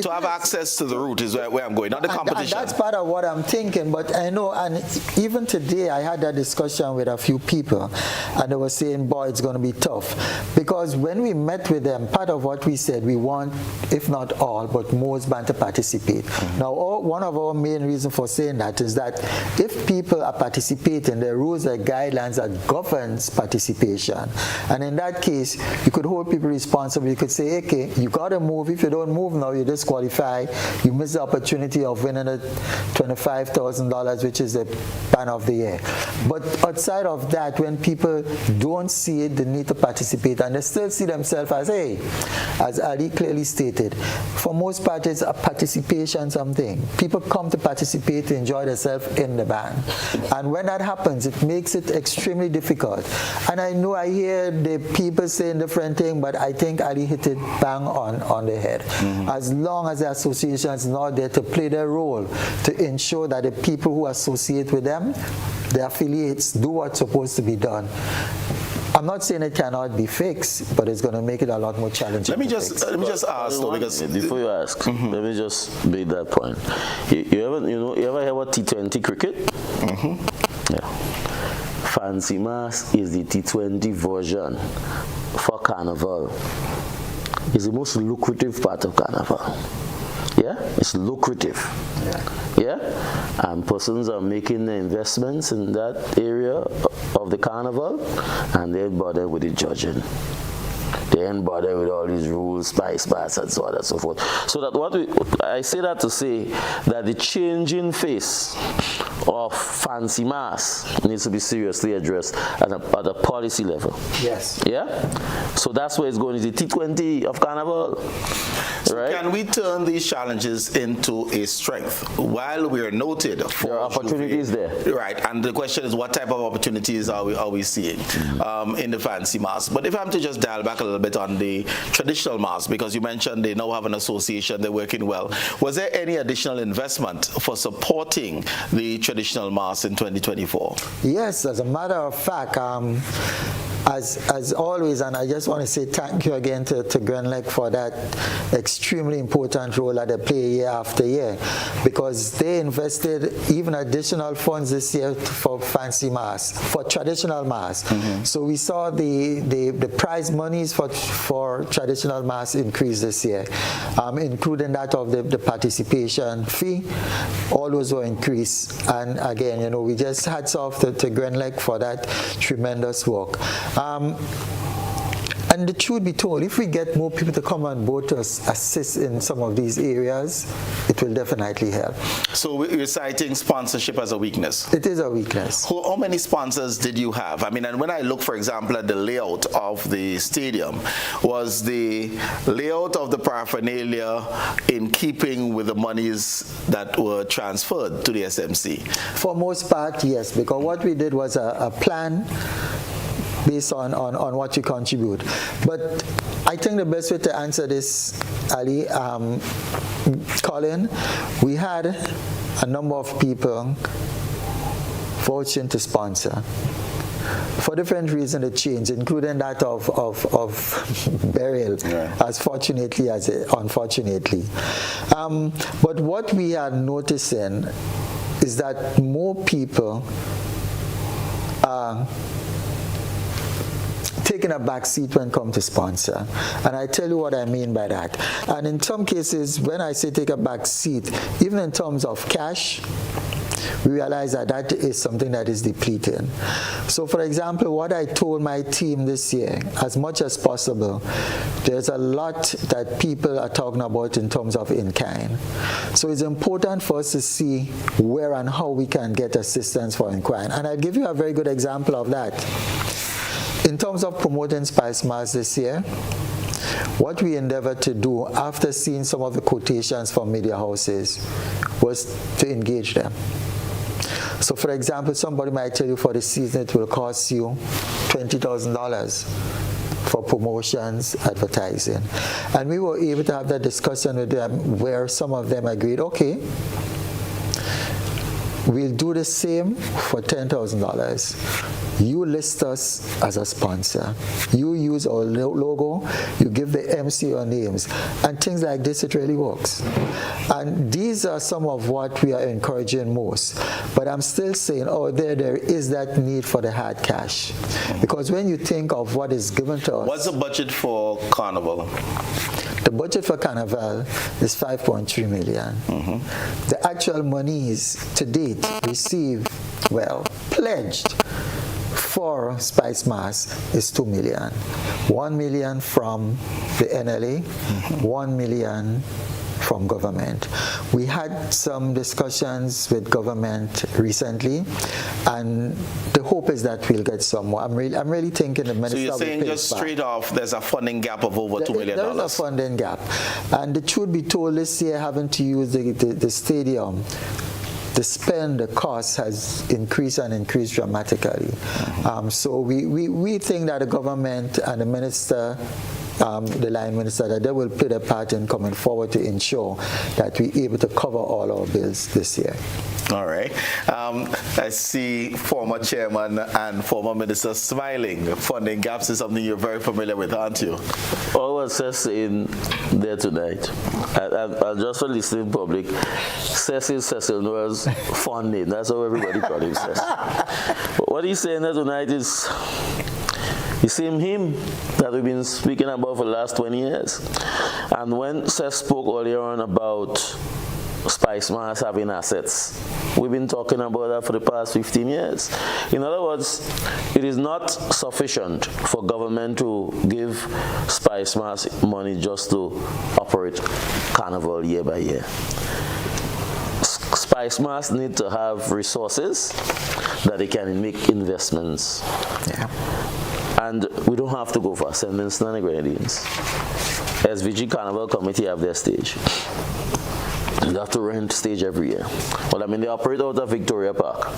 To have access to the route is where I'm going, not the competition. And that's part of what I'm thinking, but I know, and even today I had that discussion with a few people, and they were saying, boy, it's going to be tough. Because when we met with them, part of what we said, we want, if not all, but most bands to participate. Now, one of our main reasons for saying that is that if people are participating, there are rules and guidelines that governs participation. And in that case, you could hold people responsible. You could say, okay, you got to move. If you don't move now, you disqualify. You miss the opportunity of winning a $25,000, which is the band of the year. But outside of that, when people don't see the need to participate, and they still see themselves as, hey, as Ali clearly stated, for most part it's a participation something. People come to participate, to enjoy themselves in the band. And when that happens, it makes it extremely difficult. And I know I hear the people saying different things, but I think Ali hit it bang on the head. As long as the association is not there to play their role, to ensure that the people who associate with them, the affiliates, do what's supposed to be done. I'm not saying it cannot be fixed, but it's going to make it a lot more challenging. Let me just ask though, because before you ask, let me just make that point. You ever hear about T20 cricket? Yeah. Fancy Mass is the T20 version for Carnival. It's the most lucrative part of Carnival. Yeah, it's lucrative. Yeah, and persons are making the investments in that area of the Carnival, and they ain't bothered with the judging. They ain't bothered with all these rules, spice bars, and so on and so forth. So that I say that to say that the changing face of Fancy Mass needs to be seriously addressed at a policy level. Yes. Yeah? So that's where it's going, is the T20 of Carnival. So right? Can we turn these challenges into a strength? While we are noted for there are opportunities there. Right, and the question is, what type of opportunities are we seeing in the Fancy Mass? But if I'm to just dial back a little bit on the traditional mass, because you mentioned they now have an association, they're working well. Was there any additional investment for supporting the traditional mass in 2024? Yes, as a matter of fact, as always, and I just want to say thank you again to Grenlec for that extremely important role that they play year after year, because they invested even additional funds this year for Fancy Mass, for traditional Mass. So we saw the prize monies for traditional Mass increase this year, including that of the participation fee. All those were increased. And again, we just hats off to Grenlec for that tremendous work. And the truth be told, if we get more people to come on board to assist in some of these areas, it will definitely help. So you're citing sponsorship as a weakness? It is a weakness. How many sponsors did you have? I mean, and when I look, for example, at the layout of the stadium, was the layout of the paraphernalia in keeping with the monies that were transferred to the SMC? For most part, yes, because what we did was a plan based on what you contribute. But I think the best way to answer this, Ali, Colin, we had a number of people vouching to sponsor. for different reasons it changed, including that of burial, as fortunately as unfortunately. But what we are noticing is that more people are taking a back seat when it comes to sponsor. And I tell you what I mean by that. And in some cases, when I say take a back seat, even in terms of cash, we realize that that is something that is depleting. So for example, what I told my team this year, as much as possible, there's a lot that people are talking about in terms of in-kind. So it's important for us to see where and how we can get assistance for in-kind. And I'll give you a very good example of that. In terms of promoting Spice Mars this year, what we endeavored to do after seeing some of the quotations from media houses was to engage them. So for example, somebody might tell you for the season it will cost you $20,000 for promotions, advertising. And we were able to have that discussion with them where some of them agreed, okay, we'll do the same for $10,000. You list us as a sponsor. You use our logo, you give the MC your names, and things like this, it really works. And these are some of what we are encouraging most. But I'm still saying, there is that need for the hard cash. Because when you think of what is given to us. What's the budget for Carnival? The budget for Carnival is $5.3 million. The actual monies to date received, pledged for Spice Mars is $2 million. $1 million from the NLA, $1 million from government. We had some discussions with government recently, and the hope is that we'll get some more. I'm really thinking the minister. So you're saying just straight off, there's a funding gap of over $2 million? There is a funding gap. And the truth be told, this year having to use the stadium, the spend, the cost has increased and increased dramatically. So we think that the government and the minister, the line minister, that they will play their part in coming forward to ensure that we're able to cover all our bills this year. All right. I see former chairman and former minister smiling. Funding gaps is something you're very familiar with, aren't you? All what says in there tonight, I just for listening public, Cecil Noah's funding. That's how everybody called him Cecil. What he's saying there tonight is the same him that we've been speaking about for the last 20 years. And when Seth spoke earlier on about Spice Mars having assets, we've been talking about that for the past 15 years. In other words, it is not sufficient for government to give Spice Mars money just to operate Carnival year by year. Spice Mars need to have resources that they can make investments. And we don't have to go for St. Vincent and the Grenadines. SVG Carnival Committee have their stage. They have to rent stage every year. Well, I mean, they operate out of Victoria Park,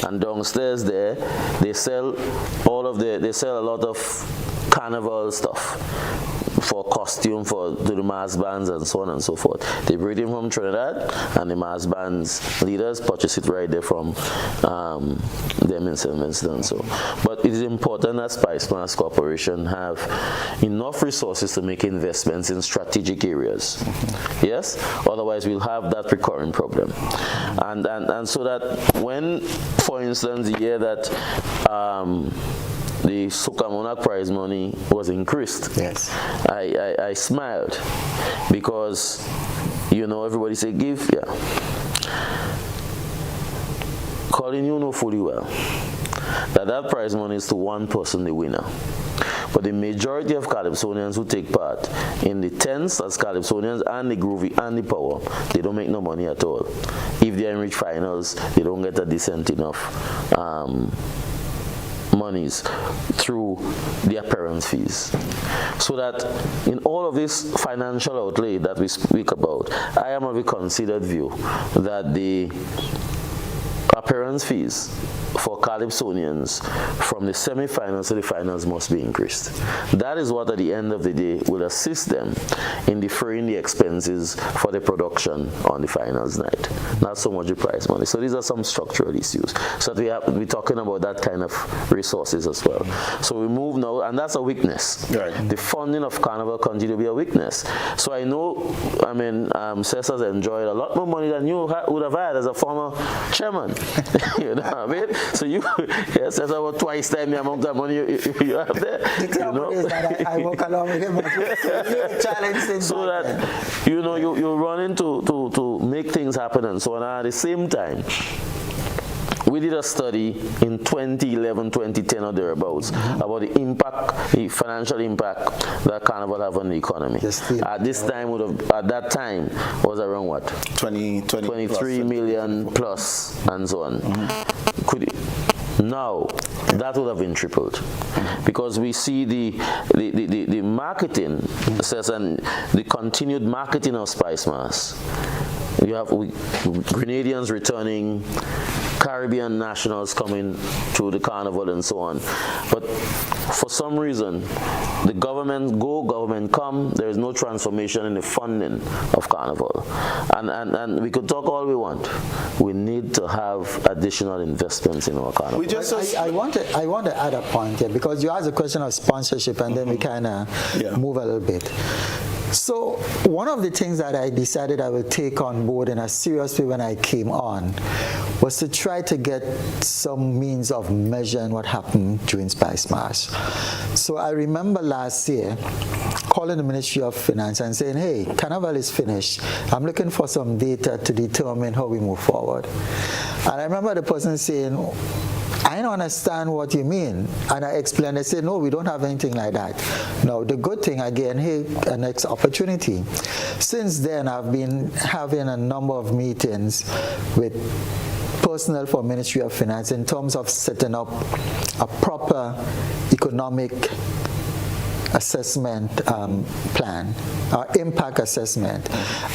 and downstairs there, they sell a lot of carnival stuff for costume to the mass bands and so on and so forth. They bring it from Trinidad, and the mass bands leaders purchase it right there from them in St. Vincent and so. But it is important that Spice Mars Corporation have enough resources to make investments in strategic areas. Yes? Otherwise, we'll have that recurring problem. And so that when, for instance, the year that the Soca Monarch prize money was increased, yes, I smiled because, everybody say give, Colin, you know fully well that prize money is to one person, the winner. But the majority of Calypsonians who take part in the tents as Calypsonians and the Groovy and the Power, they don't make no money at all. If they enrich finals, they don't get a decent enough monies through the appearance fees. So that in all of this financial outlay that we speak about, I am of a considered view that the appearance fees for Calypsonians from the semi-finals to the finals must be increased. That is what at the end of the day will assist them in defraying the expenses for the production on the finals night, not so much the prize money. So these are some structural issues. So we have to be talking about that kind of resources as well. So we move now, and that's a weakness. Right. The funding of Carnival continue to be a weakness. So I know, I mean, Cesar's enjoyed a lot more money than you would have had as a former chairman. You know what I mean? So you, yes, Cesar, about twice time the amount of money you have there. The trouble is that I work along with him. So that, you know, you run into to make things happen and so on. And at the same time, we did a study in 2011, 2010 or thereabouts about the impact, the financial impact that Carnival have on the economy. At this time, at that time, was around what? 23 million plus and so on. Now, that would have been tripled because we see the marketing and the continued marketing of Spice Mass. You have Grenadians returning, Caribbean nationals coming to the carnival and so on. But for some reason, the government go, government come, there is no transformation in the funding of carnival. And we could talk all we want. We need to have additional investments in our carnival. I want to add a point here because you asked a question of sponsorship and then we kind of move a little bit. So one of the things that I decided I would take on board in a serious way when I came on was to try to get some means of measuring what happened during Spice Mass. So I remember last year calling the Ministry of Finance and saying, hey, Carnival is finished. I'm looking for some data to determine how we move forward. And I remember the person saying, I don't understand what you mean. And I explained, I said, no, we don't have anything like that. Now, the good thing, again, hey, a next opportunity. Since then, I've been having a number of meetings with personnel for Ministry of Finance in terms of setting up a proper economic assessment plan, impact assessment.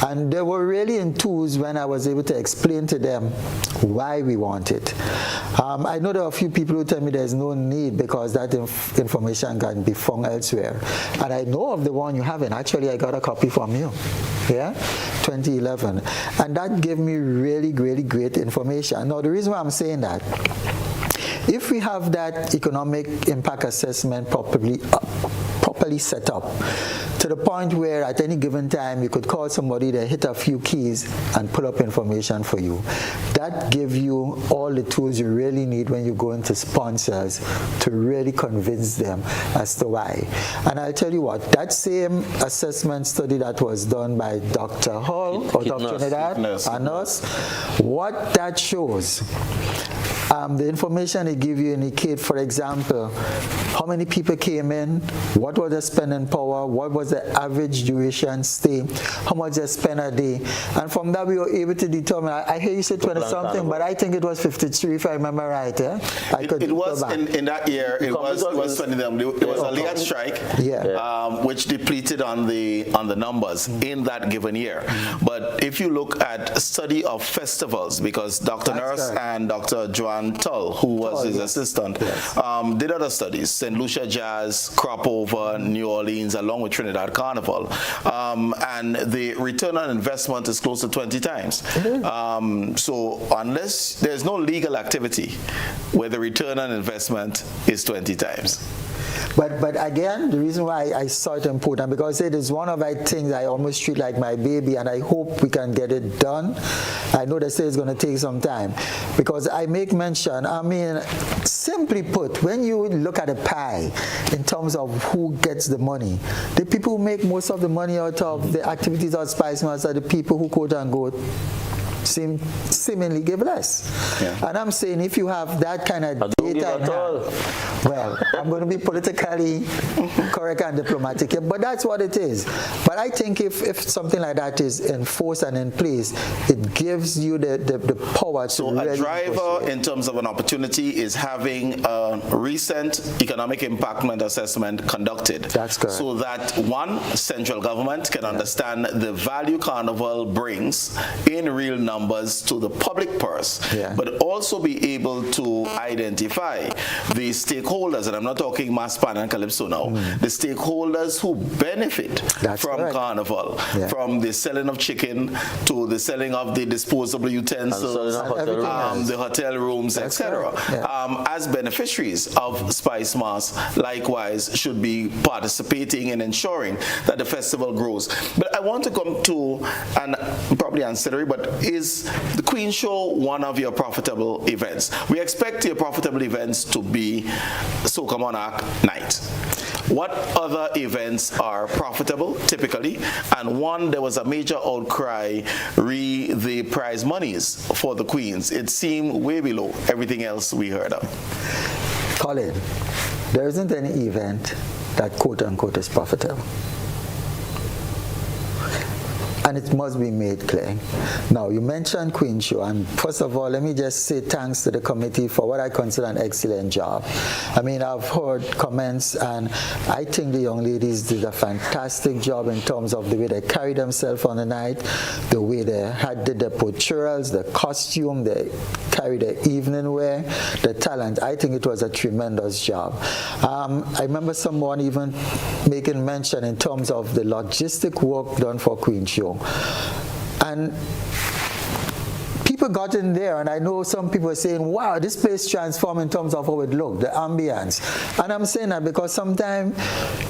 And they were really enthused when I was able to explain to them why we want it. I know there are a few people who tell me there's no need because that information can be found elsewhere. And I know of the one you haven't. Actually, I got a copy from you. Yeah, 2011. And that gave me really, really great information. Now, the reason why I'm saying that, if we have that economic impact assessment properly set up to the point where at any given time you could call somebody to hit a few keys and pull up information for you, that gives you all the tools you really need when you go into sponsors to really convince them as to why. And I'll tell you what, that same assessment study that was done by Dr. Hall or Dr. Trinidad and us, what that shows, the information they give you indicate, for example, how many people came in, what was the spending power, what was the average duration stay, how much they spent a day. And from that we were able to determine, I hear you say 20-something, but I think it was 53 if I remember right. Yeah? It was in that year, it was 20 them. There was a late strike, which depleted on the numbers in that given year. But if you look at study of festivals, because Dr. Nurse and Dr. Joan Tull, who was his assistant, did other studies, St. Lucia Jazz, Crop Over, New Orleans, along with Trinidad Carnival. And the return on investment is close to 20 times. So unless there's no legal activity where the return on investment is 20 times. But again, the reason why I saw it important, because it is one of the things I almost treat like my baby, and I hope we can get it done. I know they say it's going to take some time, because I make mention, I mean, simply put, when you look at a pie in terms of who gets the money, the people who make most of the money out of the activities of Spice Mass are the people who quote unquote seemingly give less. And I'm saying if you have that kind of data in hand, well, I'm going to be politically correct and diplomatic here, but that's what it is. But I think if something like that is enforced and in place, it gives you the power to So really a driver in terms of an opportunity is having a recent economic impact assessment conducted. That's correct. So that one, central government can understand the value Carnival brings in real numbers numbers to the public purse, but also be able to identify the stakeholders, and I'm not talking Mass Pan and Calypso now, the stakeholders who benefit from Carnival, from the selling of chicken to the selling of the disposable utensils, the hotel rooms, etc. As beneficiaries of Spice Mass, likewise should be participating in ensuring that the festival grows. But I want to come to, and probably ancillary, but is the Queen Show one of your profitable events? We expect your profitable events to be Soca Monarch Night. What other events are profitable typically? And one, there was a major outcry re the prize monies for the Queens. It seemed way below everything else we heard of. Colin, there isn't any event that quote unquote is profitable. And it must be made clear. Now, you mentioned Queen Show, and first of all, let me just say thanks to the committee for what I consider an excellent job. I mean, I've heard comments, and I think the young ladies did a fantastic job in terms of the way they carried themselves on the night, the way they did the portrayals, the costume, they carried the evening wear, the talent. I think it was a tremendous job. I remember someone even making mention in terms of the logistic work done for Queen Show. And people got in there, and I know some people are saying, wow, this place transformed in terms of how it looked, the ambience. And I'm saying that because sometimes,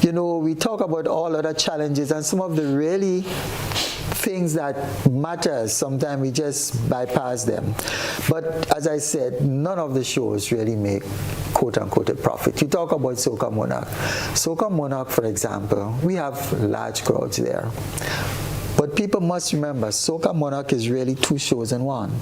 you know, we talk about all other challenges, and some of the really things that matters, sometimes we just bypass them. But as I said, none of the shows really make quote-unquote a profit. You talk about Soca Monarch. Soca Monarch, for example, we have large crowds there. But people must remember, Soca Monarch is really two shows in one.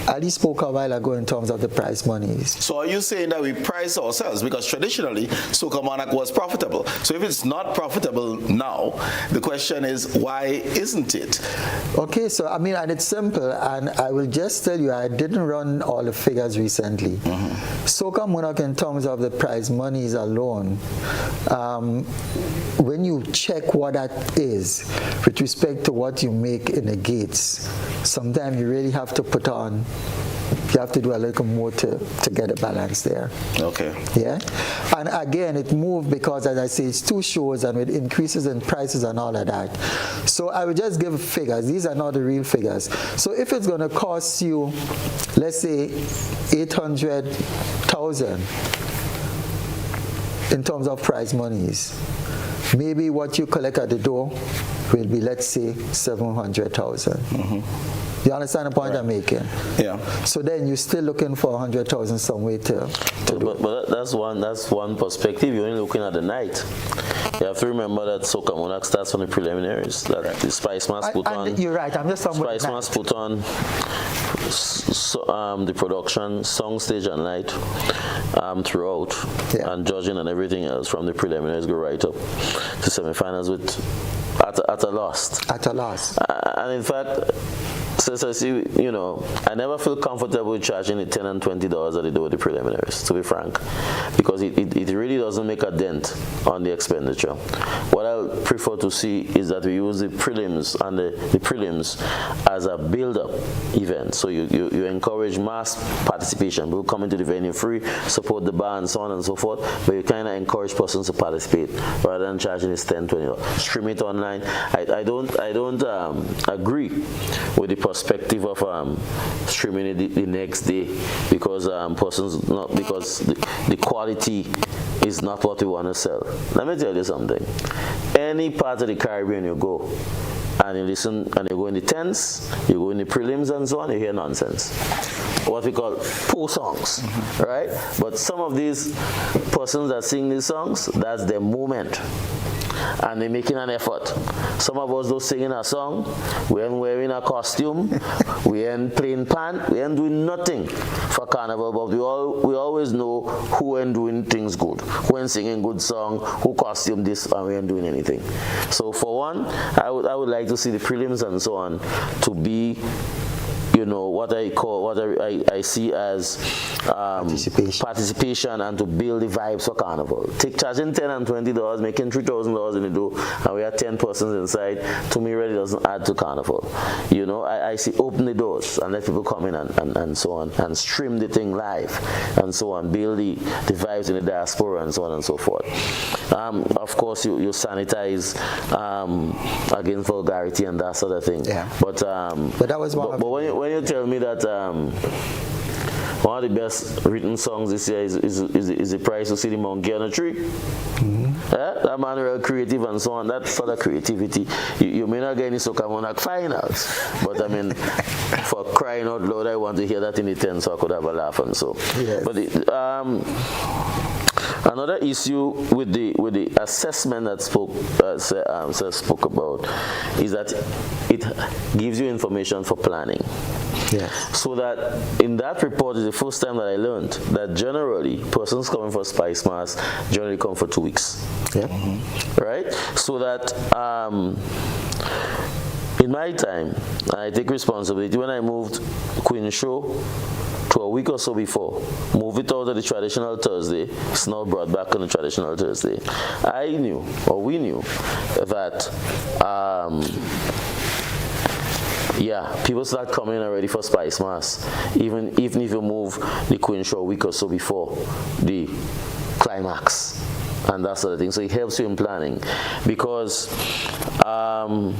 Ali spoke a while ago in terms of the prize monies. So are you saying that we price ourselves? Because traditionally, Soca Monarch was profitable. So if it's not profitable now, the question is, why isn't it? Okay, so I mean, and it's simple, and I will just tell you, I didn't run all the figures recently. Soca Monarch, in terms of the prize monies alone, when you check what that is with respect to what you make in the gates, sometimes you really have to put on, you have to do a little more to get a balance there. Okay. Yeah? And again, it moved because, as I say, it's two shows and with increases in prices and all of that. So I will just give figures. These are not the real figures. So if it's going to cost you, let's say, 800,000 in terms of prize monies, maybe what you collect at the door will be, let's say, 700,000. You understand the point I'm making? Yeah. So then you're still looking for 100,000 some way to do. But that's one perspective. You're only looking at the night. You have to remember that Soca Monarch starts from the preliminaries. That the Spice Mass put on. You're right. I'm just talking about Spice Mass put on the production, song, stage, and light throughout, and judging and everything else from the preliminaries go right up to semifinals with at a loss. At a loss. And in fact, so you know, I never feel comfortable charging the $10 and $20 that they do with the preliminaries, to be frank, because it really doesn't make a dent on the expenditure. What I prefer to see is that we use the prelims and the prelims as a build-up event. So you encourage mass participation. People come into the venue free, support the band, so on and so forth, but you kind of encourage persons to participate rather than charging this $10, $20. Stream it online. I don't agree with the perspective of streaming it the next day because persons not because the quality is not what we want to sell. Let me tell you something. Any part of the Caribbean you go and you listen and you go in the tents, you go in the prelims and so on, you hear nonsense. What we call poor songs, right? But some of these persons that sing these songs, that's their moment. And they're making an effort. Some of us don't singing a song, we ain't wearing a costume, we ain't playing pan, we ain't doing nothing for Carnival, but we always know who ain't doing things good, who ain't singing good song, who costume this, and we ain't doing anything. So for one, I would like to see the prelims and so on to be, you what I see as participation and to build the vibes for Carnival. Take charging $10 and $20, making $3,000 in the door, and we have 10 persons inside. To me, really doesn't add to Carnival. I see open the doors and let people come in and so on, and stream the thing live and so on, build the vibes in the diaspora and so on and so forth. Of course, you sanitize against vulgarity and that sort of thing. Yeah. But that was one. But when you tell me that one of the best written songs this year is the price to see the monkey on a tree. Mm-hmm. That man real creative and so on. That sort of creativity, you may not get any Socamonac finals, but I mean, for crying out loud, I want to hear that in the 10 so I could have a laugh and so. Yes. But another issue with the assessment that spoke about is that it gives you information for planning. Yes. So that in that report is the first time that I learned that generally persons coming for Spice Mass generally come for 2 weeks. Yeah. Mm-hmm. Right? So that in my time, I take responsibility. When I moved Queen Show to a week or so before, move it out of the traditional Thursday, it's now brought back on the traditional Thursday. We knew that people start coming in already for Spice Mass, even if you move the Queen Show a week or so before the climax and that sort of thing. So it helps you in planning, because on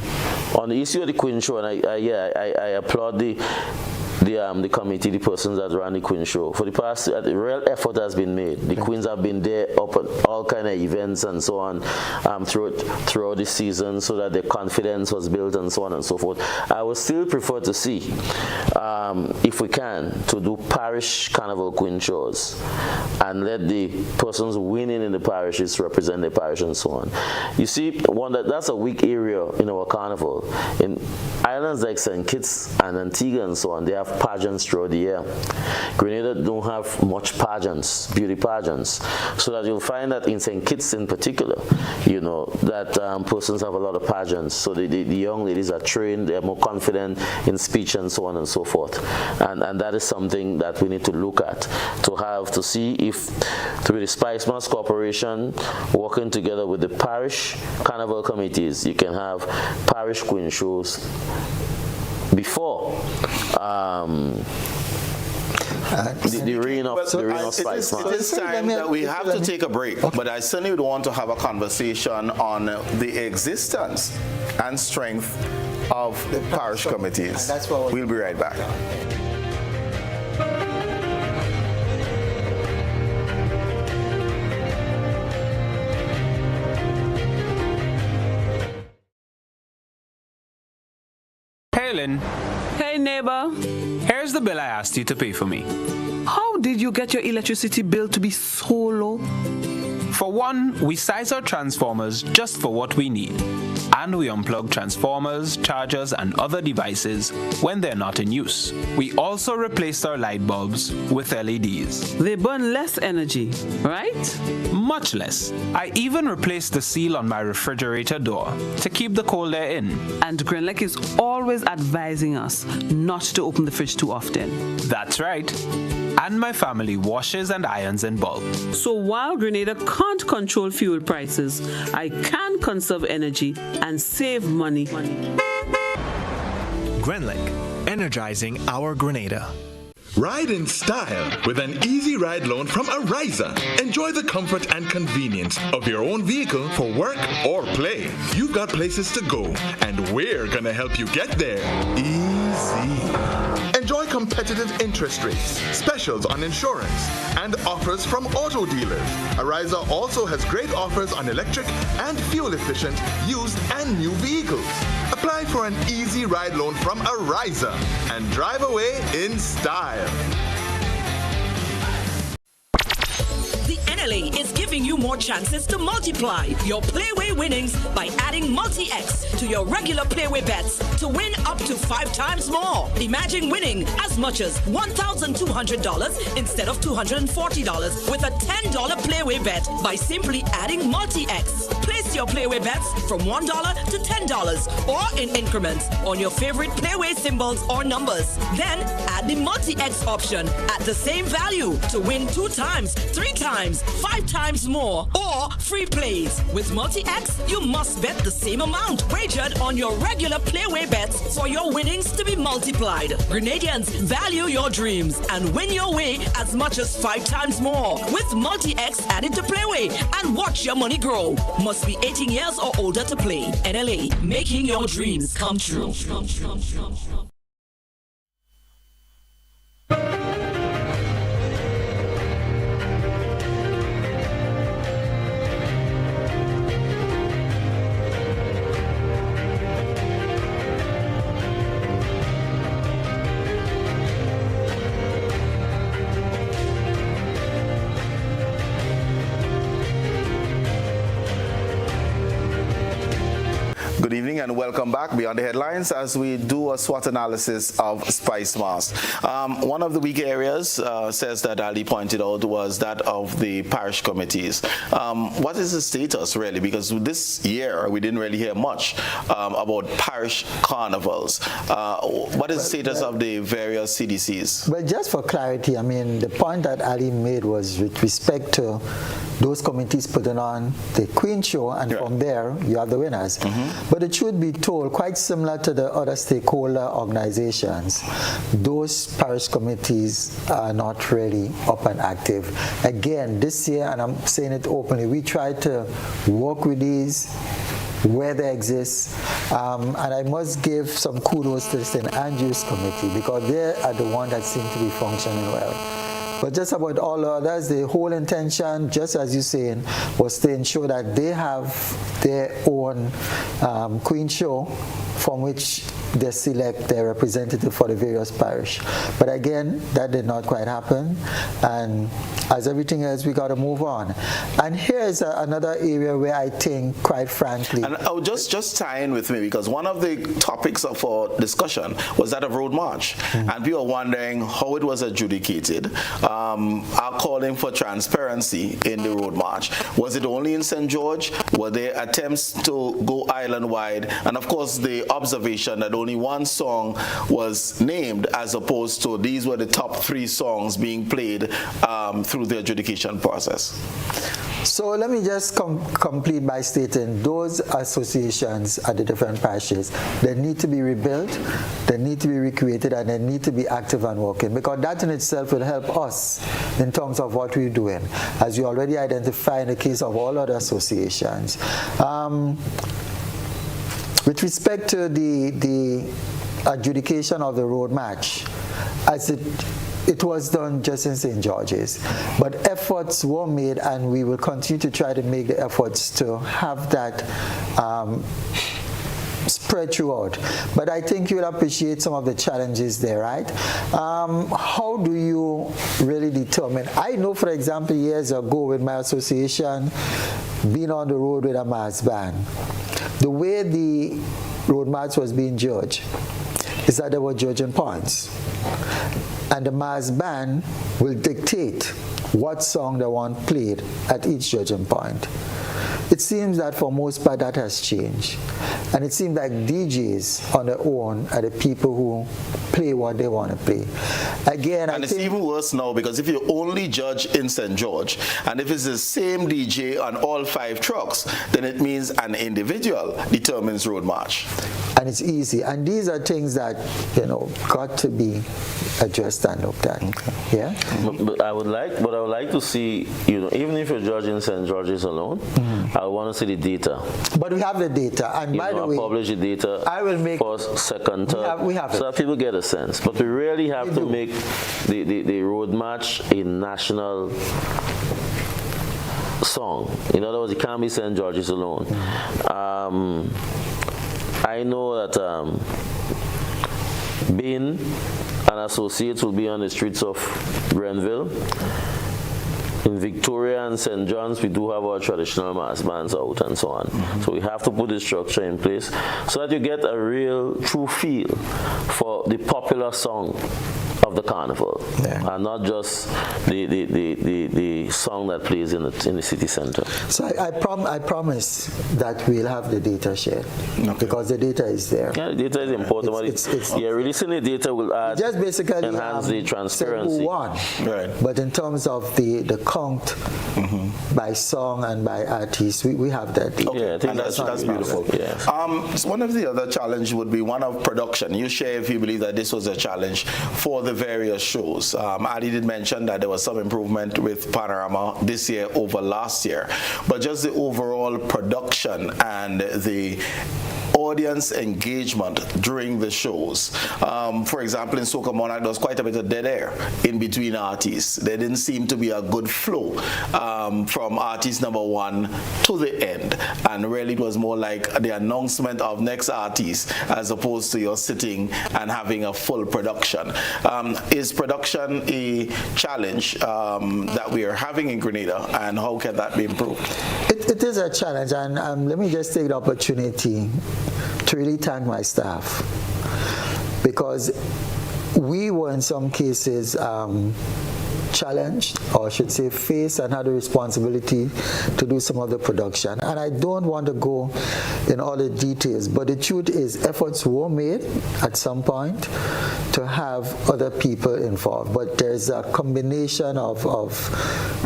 the issue of the Queen Show, and I applaud the committee, the persons that ran the Queen Show. For the past, the real effort has been made. The Queens have been there up at all kind of events and so on throughout the season, so that their confidence was built and so on and so forth. I would still prefer to see, if we can, to do parish Carnival Queen Shows and let the persons winning in the parishes represent the parish and so on. You see, that's a weak area in our Carnival. In islands like St. Kitts and Antigua and so on, they have pageants throughout the year. Grenada don't have much pageants, beauty pageants, so that you'll find that in St. Kitts in particular, that persons have a lot of pageants. So the young ladies are trained, they're more confident in speech and so on and so forth. And that is something that we need to look at, to see if through the Spice Mass Corporation, working together with the parish carnival committees, you can have parish queen shows before the reign of Spice Mass. It is time that we have to take a break, but I certainly would want to have a conversation on the existence and strength of the parish committees. We'll be right back. Colin. Hey, neighbor. Here's the bill I asked you to pay for me. How did you get your electricity bill to be so low? For one, we size our transformers just for what we need. And we unplug transformers, chargers, and other devices when they're not in use. We also replaced our light bulbs with LEDs. They burn less energy, right? Much less. I even replaced the seal on my refrigerator door to keep the cold air in. And Grenlec is always advising us not to open the fridge too often. That's right. And my family washes and irons in bulk. So while Grenada can't control fuel prices, I can conserve energy and save money. Grenlec, energizing our Grenada. Ride in style with an easy ride loan from Ariza. Enjoy the comfort and convenience of your own vehicle for work or play. You've got places to go, and we're gonna help you get there easy. Enjoy competitive interest rates, specials on insurance, and offers from auto dealers. Ariza also has great offers on electric and fuel-efficient used and new vehicles. Apply for an easy ride loan from Ariza and drive away in style. The NLA is giving you more chances to multiply your Playway winnings by adding Multi-X to your regular Playway bets to win up to 5 times more. Imagine winning as much as $1,200 instead of $240 with a $10 Playway bet by simply adding Multi-X. Place your Playway bets from $1 to $10 or in increments on your favorite Playway symbols or numbers. Then add the Multi-X option at the same value to win 2 times, 3 times, 5 times more, or free plays. With Multi-X, you must bet the same amount wagered on your regular Playway bets for your winnings to be multiplied. Grenadians, value your dreams and win your way as much as 5 times more with Multi-X added to Playway and watch your money grow. Must be 18 years or older to play. NLA, making your dreams come true. Good evening and welcome back Beyond the Headlines as we do a SWOT analysis of Spice Mast. One of the weak areas, says that Ali pointed out, was that of the parish committees. What is the status really? Because this year we didn't really hear much about parish carnivals. What is the status of the various CDCs? Well, just for clarity, I mean, the point that Ali made was with respect to those committees putting on the Queen Show, and from there you have the winners. But the truth be told, quite similar to the other stakeholder organizations, those parish committees are not really up and active. Again, this year, and I'm saying it openly, we try to work with these where they exist, and I must give some kudos to the St. Andrews Committee because they are the one that seem to be functioning well. But just about all others, the whole intention, just as you're saying, was to ensure that they have their own Queen Show from which they select their representative for the various parish. But again, that did not quite happen. And as everything else, we got to move on. And here's another area where I think, quite frankly... And I'll just tie in with me, because one of the topics of our discussion was that of Road March. And people are wondering how it was adjudicated. Are calling for transparency in the Road March. Was it only in St. George? Were there attempts to go island-wide? And of course, the observation that only one song was named, as opposed to these were the top 3 songs being played through the adjudication process. So let me just complete by stating those associations at the different parishes, they need to be rebuilt, they need to be recreated, and they need to be active and working, because that in itself will help us in terms of what we're doing, as you already identified in the case of all other associations. With respect to the adjudication of the road march, as it was done just in St. George's, but efforts were made, and we will continue to try to make the efforts to have that spread throughout. But I think you'll appreciate some of the challenges there, right? How do you really determine? I know, for example, years ago with my association, being on the road with a mass band, the way the road march was being judged is that they were judging points. And the mass band will dictate what song they want played at each judging point. It seems that for most part that has changed. And it seems like DJs on their own are the people who play what they want to play. Again, and it's even worse now, because if you only judge in St. George, and if it's the same DJ on all 5 trucks, then it means an individual determines road march. And it's easy. And these are things that, got to be addressed and looked at. Okay. Yeah? But I would like to see, even if you're judging St. George's alone, I want to see the data. But we have the data, and by the way, publish the data. I will make first, second, third, we have so that people get a sense. But we really have to make the road march a national song. In other words, it can't be St. George's alone. I know that Bean and associates will be on the streets of Grenville. in Victoria and St. John's, we do have our traditional mass bands out and so on. So we have to put the structure in place so that you get a real true feel for the popular song of the carnival, and not just the song that plays in the city center. So I promise that we'll have the data shared, because the data is there. Yeah, the data is important. Releasing the data will add, just basically enhance the transparency. Right. But in terms of the count by song and by artist, we have that data. Okay. Yeah, I think that's beautiful. Yes. So one of the other challenges would be one of production. You share if you believe that this was a challenge for the various shows. Ali did mention that there was some improvement with Panorama this year over last year, but just the overall production and the audience engagement during the shows. For example, in Soca Monarch, there was quite a bit of dead air in between artists. There didn't seem to be a good flow from artist number one to the end. And really it was more like the announcement of next artist as opposed to your sitting and having a full production. Is production a challenge that we are having in Grenada, and how can that be improved? It is a challenge, and let me just take the opportunity to really thank my staff, because we were in some cases challenged, or I should say faced, and had a responsibility to do some of the production. And I don't want to go in all the details, but the truth is efforts were made at some point to have other people involved, but there's a combination of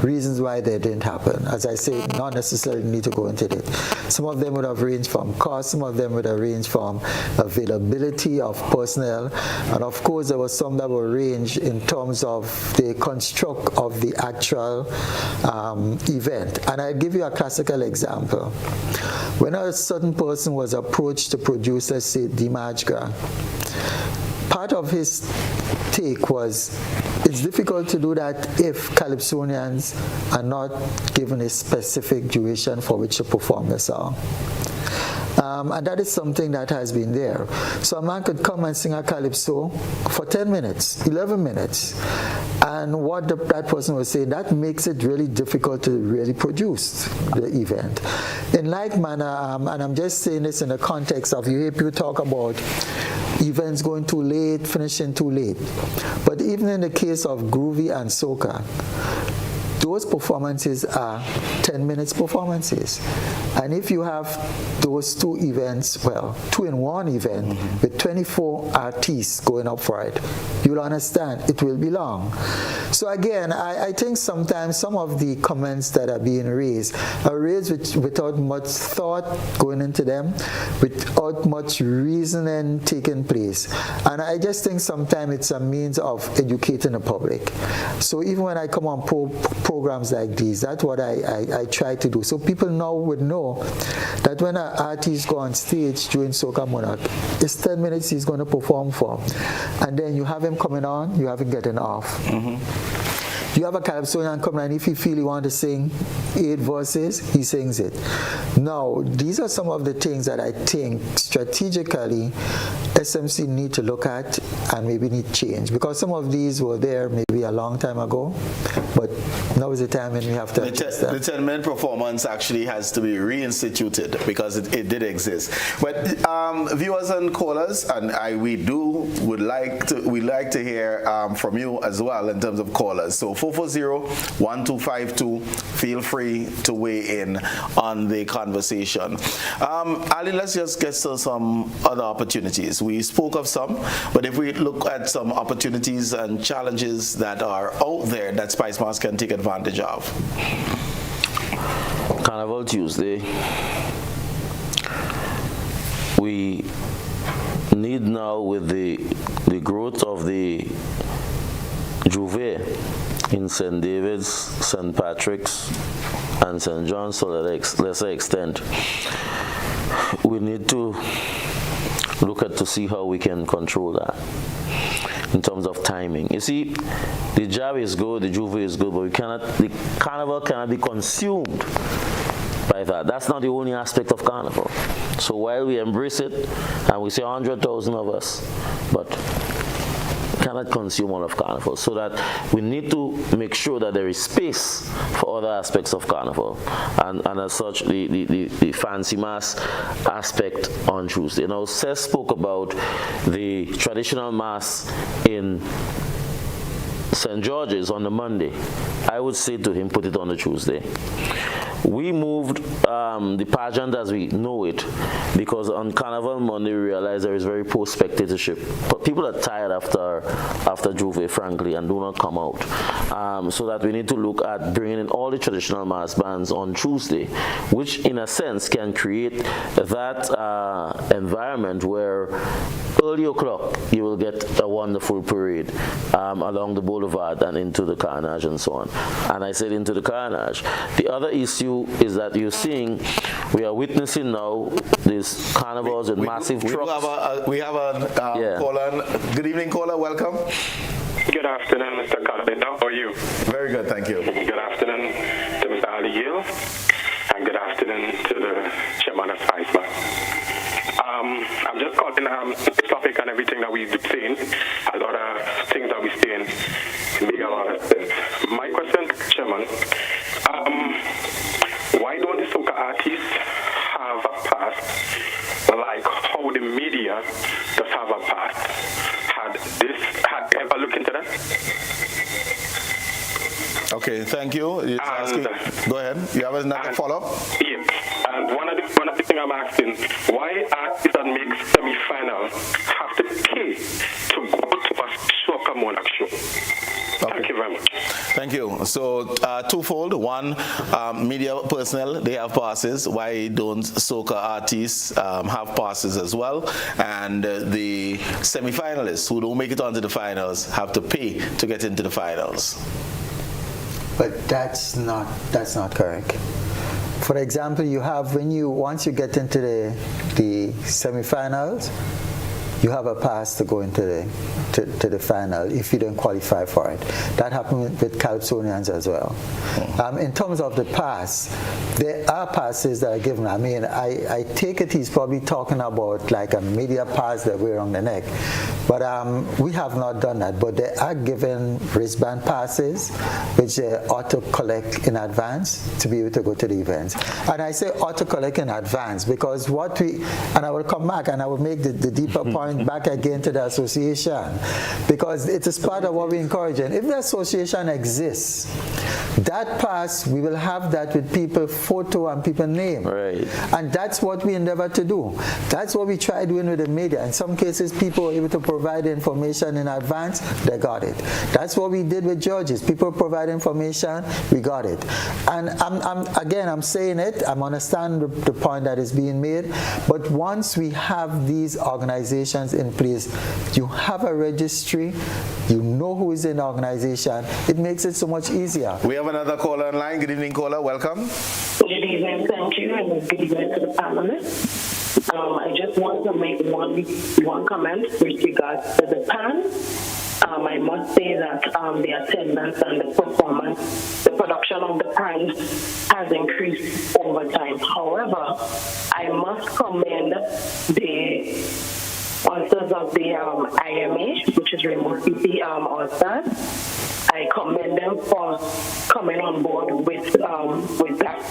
reasons why they didn't happen. As I say, not necessarily need to go into it. Some of them would have ranged from cost, some of them would have ranged from availability of personnel, and of course there was some that were ranged in terms of the construct of the actual event. And I'll give you a classical example. When a certain person was approached to produce, let's say, Dimajga, part of his take was, it's difficult to do that if Calypsonians are not given a specific duration for which to perform the song. And that is something that has been there. So a man could come and sing a calypso for 10 minutes, 11 minutes. And what that person was saying, that makes it really difficult to really produce the event. In like manner, and I'm just saying this in the context of, you hear people talk about events going too late, finishing too late. But even in the case of Groovy and Soca, those performances are 10 minutes performances. And if you have those two events, well, 2 in 1 event with 24 artists going up for it, you'll understand it will be long. So again, I think sometimes some of the comments that are being raised are raised without much thought going into them, without much reasoning taking place. And I just think sometimes it's a means of educating the public. So even when I come on programs like these, that's what I try to do. So people now would know that when an artist go on stage during Soca Monarch, it's 10 minutes he's going to perform for. And then you have him coming on, you have him getting off. You have a Calypsonian coming, and if you feel you want to sing 8 verses, he sings it. Now, these are some of the things that I think strategically SMC need to look at and maybe need change, because some of these were there maybe a long time ago, but now is the time when we have to adjust that. The 10-minute performance actually has to be reinstituted because it did exist. But viewers and callers, and we'd like to hear from you as well in terms of callers. So 440-1252, feel free to weigh in on the conversation. Ali, let's just get to some other opportunities. We spoke of some, but if we look at some opportunities and challenges that are out there that Spice Mass can take advantage of. Carnival Tuesday, we need now, with the growth of the Juve in St. David's, St. Patrick's, and St. John's to a lesser extent, we need to look at to see how we can control that in terms of timing. You see, the job is good, the Juve is good, but the carnival cannot be consumed by that. That's not the only aspect of carnival. So while we embrace it, and we say 100,000 of us, but cannot consume all of Carnival, so that we need to make sure that there is space for other aspects of Carnival, and as such the fancy mass aspect on Tuesday. Now, Seth spoke about the traditional mass in St. George's on the Monday. I would say to him, put it on the Tuesday. We moved the pageant as we know it, because on Carnival Monday we realized there is very poor spectatorship. But people are tired after Juve, frankly, and do not come out. So that we need to look at bringing in all the traditional mass bands on Tuesday, which in a sense can create that environment where early o'clock you will get a wonderful parade along the boulevard and into the carnage and so on. And I said into the carnage. The other issue is that we are witnessing now these carnivals with massive trucks. We have a caller. Good evening, caller. Welcome. Good afternoon, Mr. Colin. How are you? Very good, thank you. Good afternoon to Mr. Ali Gill, and good afternoon to the chairman of SPICEMAS. I'm just calling this topic and everything that we've seen. A lot of things that we've seen make a lot of sense. My question, Chairman, why don't the soca artists have a pass like how the media does have a pass? Had ever looked into that? Okay, thank you. Go ahead. You have another follow-up? Yes. And one of the things I'm asking, why artists that make semi-final have to pay to go to a Soca Monarch show? Okay. Thank you very much. Thank you. So twofold. One, media personnel, they have passes. Why don't soca artists have passes as well? And the semi-finalists who don't make it onto the finals have to pay to get into the finals. But that's not correct. For example, you have once you get into the semi-finals, you have a pass to go into the final if you don't qualify for it. That happened with Calypsonians as well. In terms of the pass, there are passes that are given. I mean, I take it he's probably talking about like a media pass that wear on the neck. But we have not done that. But they are given wristband passes, which they auto-collect in advance to be able to go to the events. And I say auto-collect in advance because and I will come back and I will make the deeper point back again to the association, because it is part of what we're encouraging. If the association exists, that pass, we will have that with people's photo and people's name. Right. And that's what we endeavor to do. That's what we try doing with the media. In some cases, people were able to provide information in advance, they got it. That's what we did with Georges. People provide information, we got it. And I'm saying it, I understand the point that is being made, but once we have these organizations in place, you have a registry, you know who is in the organization, it makes it so much easier. We have another caller online. Good evening, caller. Welcome. Good evening, thank you, and good evening to the panelists. I just want to make one comment with regards to the pan. I must say that the attendance and the performance, the production of the pan has increased over time. However, I must commend the sponsors of the IMH, which is Remote CP All-Stars. I commend them for coming on board with that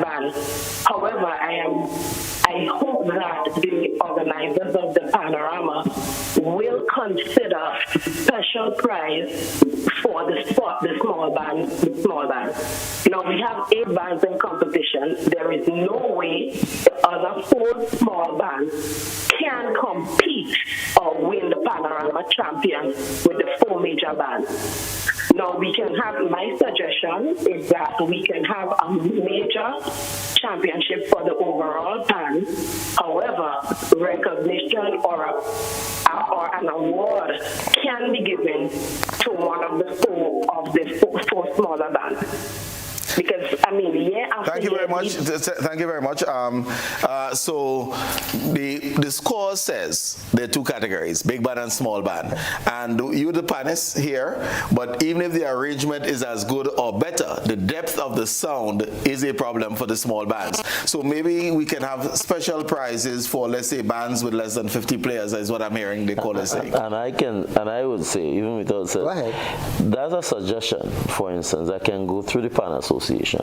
ban. However, I hope that the organizers of the Panorama will consider special prize for the small bands. You know, we have 8 bands in competition. There is no way the other 4 small bands can compete or win the Panorama champion with the 4 major bands. Now, my suggestion is that we can have a major championship for the overall band. However, recognition or an award can be given to one of the 4 smaller bands. Because, I mean, year after Thank you year, very much. Thank you very much. So the score says there are two categories, big band and small band. And you the panelists here, but even if the arrangement is as good or better, the depth of the sound is a problem for the small bands. So maybe we can have special prizes for, let's say, bands with less than 50 players, is what I'm hearing the callers saying. And I would say, even without saying, Go ahead. that's a suggestion, for instance, that can go through the Pan Association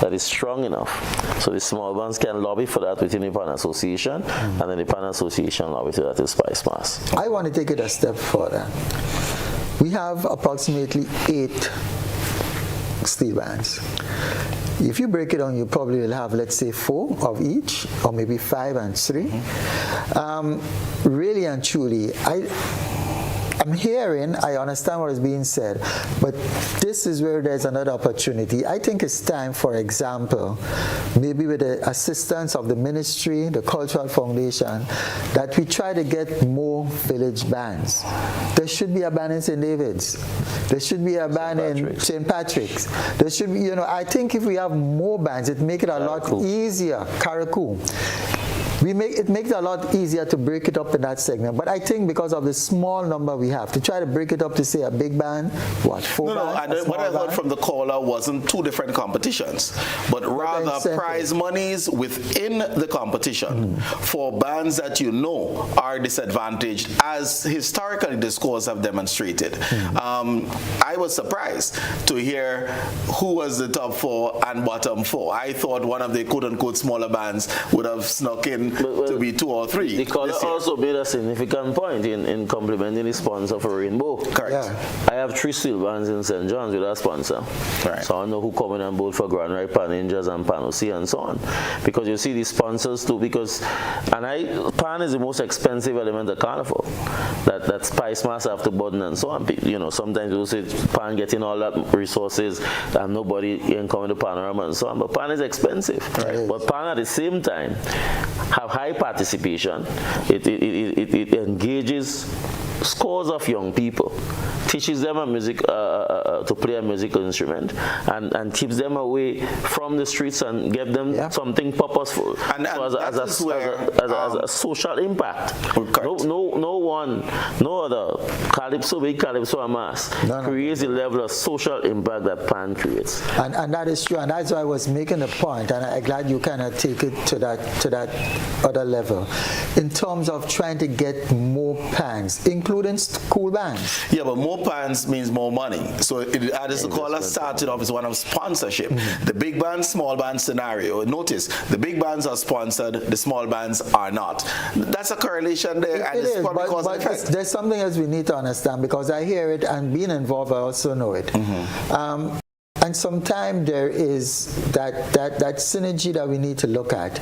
that is strong enough. So the small bands can lobby for that within the Pan Association, and then the Pan Association lobby to that is Spice Mass. I want to take it a step further. We have approximately 8 steel bands. If you break it down, you probably will have, let's say, 4 of each, or maybe 5 and 3. Really and truly, I'm hearing, I understand what is being said, but this is where there's another opportunity. I think it's time, for example, maybe with the assistance of the ministry, the Cultural Foundation, that we try to get more village bands. There should be a band in St. David's. There should be a band in St. Patrick's. There should be, I think if we have more bands, it makes it a lot easier. Karakou. It makes it a lot easier to break it up in that segment. But I think because of the small number we have, to try to break it up to say a big band, 4 bands? And what I heard from the caller wasn't 2 different competitions, but rather prize monies within the competition for bands that are disadvantaged, as historically the scores have demonstrated. I was surprised to hear who was the top 4 and bottom 4. I thought one of the quote-unquote smaller bands would have snuck in to be 2 or 3. The caller also made a significant point in complimenting the sponsor for Rainbow. Correct. Yeah. I have 3 steel bands in St. John's with a sponsor. Right. So I know who come in and both for Grand Ride, Pan Angels and Pan OC and so on. Because you see the sponsors too, Pan is the most expensive element of Carnival. That Spice Mass after Button and so on. Sometimes people say Pan getting all that resources and nobody in coming to Panorama and so on. But Pan is expensive. Right. But Pan at the same time have high participation. It engages scores of young people, teaches them to play a musical instrument, and keeps them away from the streets and give them something purposeful. And so as a social impact. No other Calypso, big Calypso or Mass creates the level of social impact that Pan creates. And that is true, and that's why I was making the point, and I'm glad you kind of take it to that other level in terms of trying to get more pans, including school bands. Yeah, but more pans means more money. So as the caller started off as one of sponsorship. The big band, small band scenario. Notice the big bands are sponsored, the small bands are not. That's a correlation there, and it's probably causing effect. There's something else we need to understand, because I hear it, and being involved, I also know it. And sometimes there is that synergy that we need to look at.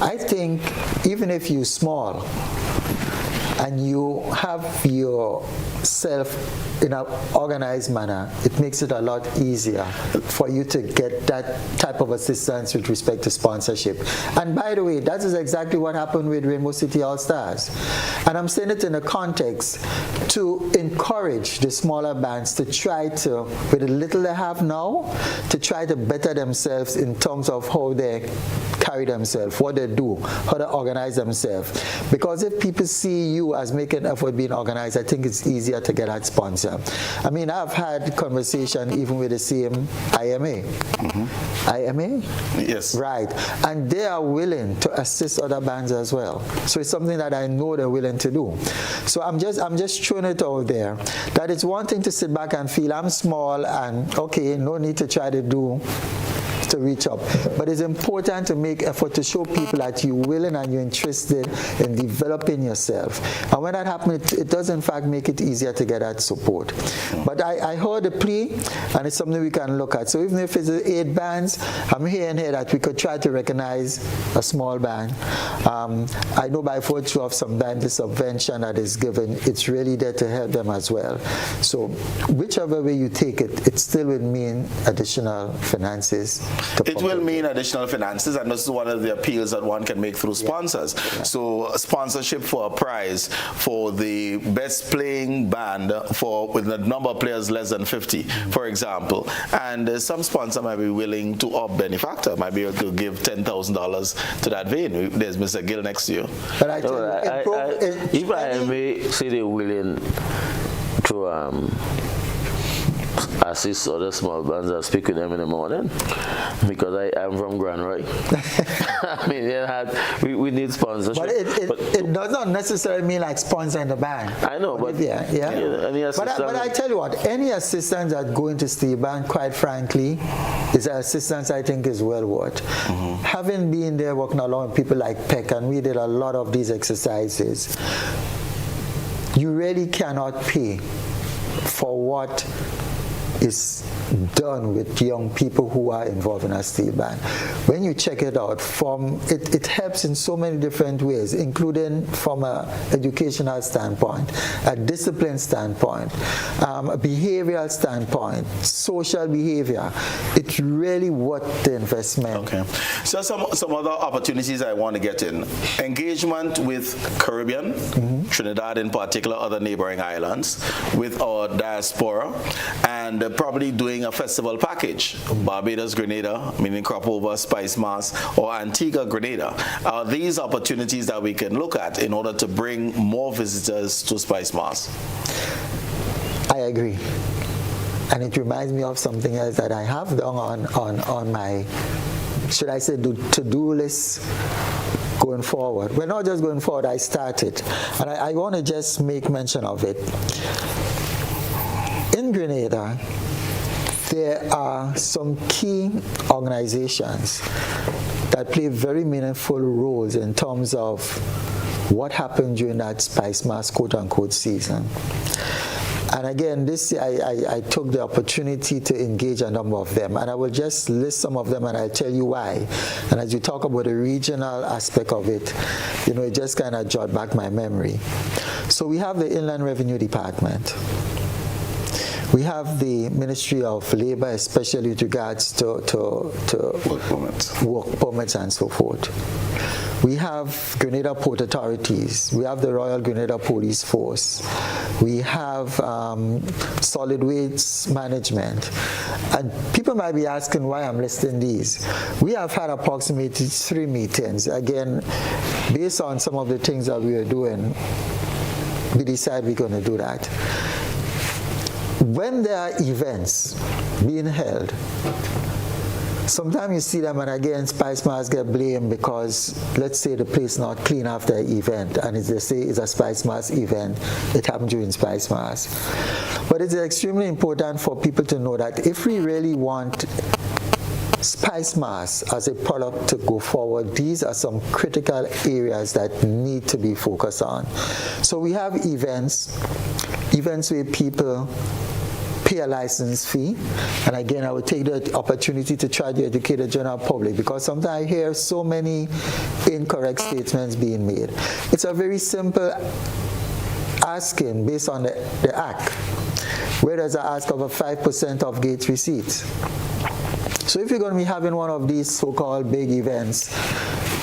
I think even if you're small and you have yourself in an organized manner, it makes it a lot easier for you to get that type of assistance with respect to sponsorship. And by the way, that is exactly what happened with Rainbow City All-Stars. And I'm saying it in a context to encourage the smaller bands to try to, with the little they have now, to try to better themselves in terms of how they carry themselves, what they do, how they organize themselves. Because if people see you as making effort being organized, I think it's easier to get that sponsor. I mean, I've had conversation even with the same IMA. IMA? Yes. Right. And they are willing to assist other bands as well. So it's something that I know they're willing to do. So I'm just throwing it out there that it's one thing to sit back and feel I'm small and okay, no need to try to reach up. But it's important to make effort to show people that you're willing and you're interested in developing yourself. And when that happens, it does in fact make it easier to get that support. But I heard the plea, and it's something we can look at. So even if it's 8 bands, I'm hearing here that we could try to recognize a small band. I know by virtue of sometimes the subvention that is given, it's really there to help them as well. So whichever way you take it, it still would mean additional finances It will mean additional finances, and this is one of the appeals that one can make through sponsors. Yeah. So sponsorship for a prize for the best playing band with a number of players less than 50, for example. And some sponsor might be willing to up benefactor, might be able to give $10,000 to that venue. There's Mr. Gill next to you. But if I may say they're willing to assist other small bands, I speak with them in the morning because I'm from Grand Roy. I mean, we need sponsorship. But it does not necessarily mean like sponsoring the band. I know, but but I tell you what, any assistance that go into steel band, quite frankly, is an assistance I think is well worth. Having been there working along with people like Peck, and we did a lot of these exercises, you really cannot pay for what is done with young people who are involved in a steel band. When you check it out, it helps in so many different ways, including from an educational standpoint, a discipline standpoint, a behavioral standpoint, social behavior. It's really worth the investment. Okay. So some other opportunities I want to get in. Engagement with Caribbean, Trinidad in particular, other neighboring islands, with our diaspora, and probably doing a festival package, Barbados, Grenada, meaning crop over, Spice Mass, or Antigua, Grenada. Are these opportunities that we can look at in order to bring more visitors to Spice Mass? I agree. And it reminds me of something else that I have done on my, should I say, to-do list going forward. We're not just going forward, I started. And I want to just make mention of it. In Grenada, there are some key organizations that play very meaningful roles in terms of what happened during that Spice Mass quote-unquote season. And again, this year I took the opportunity to engage a number of them, and I will just list some of them and I'll tell you why. And as you talk about the regional aspect of it, it just kind of jogged back my memory. So we have the Inland Revenue Department. We have the Ministry of Labor, especially with regards to work permits and so forth. We have Grenada Port Authorities. We have the Royal Grenada Police Force. We have Solid Waste Management. And people might be asking why I'm listing these. We have had approximately 3 meetings. Again, based on some of the things that we are doing, we decided we're going to do that. When there are events being held, sometimes you see them, and again, Spice Mass get blamed because, let's say, the place is not clean after an event, and they say it's a Spice Mass event, it happened during Spice Mass. But it's extremely important for people to know that if we really want Spice Mass as a product to go forward, these are some critical areas that need to be focused on. So we have events where people pay a license fee, and again I would take the opportunity to try to educate the general public, because sometimes I hear so many incorrect statements being made. It's a very simple asking based on the Act, where there's an ask of a 5% of gate receipts. So if you're going to be having one of these so-called big events,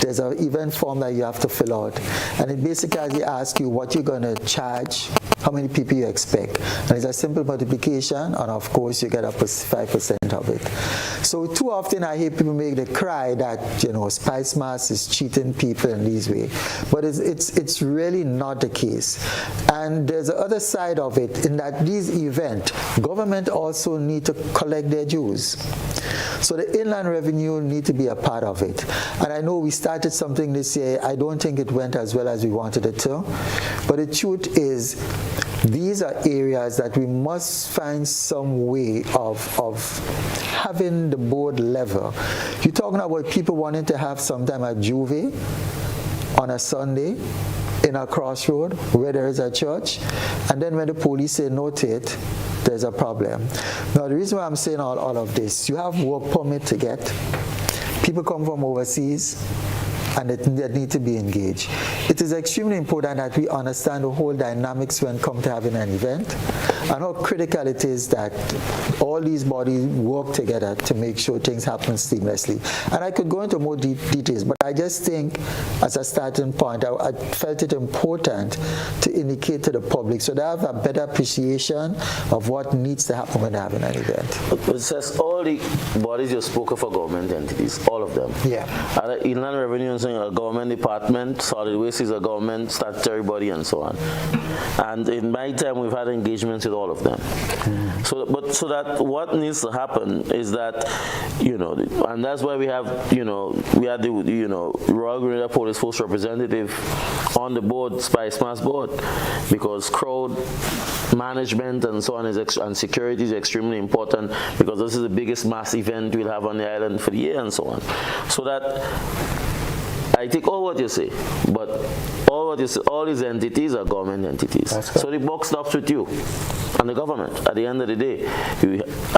there's an event form that you have to fill out, and it basically asks you what you're going to charge, how many people you expect, and it's a simple multiplication, and of course you get up to 5% of it. So too often I hear people make the cry that Spice Mass is cheating people in these ways, but it's really not the case. And there's the other side of it, in that these events, government also need to collect their dues. So the Inland Revenue need to be a part of it. And I know we started something this year. I don't think it went as well as we wanted it to. But the truth is, these are areas that we must find some way of having the board level. You're talking about people wanting to have sometime a Juve on a Sunday in a crossroad where there is a church, and then when the police say no to it, there's a problem. Now, the reason why I'm saying all of this, you have work permit to get. People come from overseas, and they need to be engaged. It is extremely important that we understand the whole dynamics when it comes to having an event. and how critical it is that all these bodies work together to make sure things happen seamlessly. And I could go into more details, but I just think as a starting point, I felt it important to indicate to the public so they have a better appreciation of what needs to happen when they have an event. It says all the bodies you spoke of are government entities, all of them. Yeah. Inland Revenue is a government department, solid waste is a government statutory body, and so on. And in my time, we've had engagements with all of them. So that what needs to happen is that, and that's why we have, we had the, Royal Grenada Police Force representative on the board, Spice Mass board, because crowd management and so on and security is extremely important, because this is the biggest mass event we'll have on the island for the year and so on. So that I take all what you say, but all these entities are government entities. So the buck stops with you and the government at the end of the day.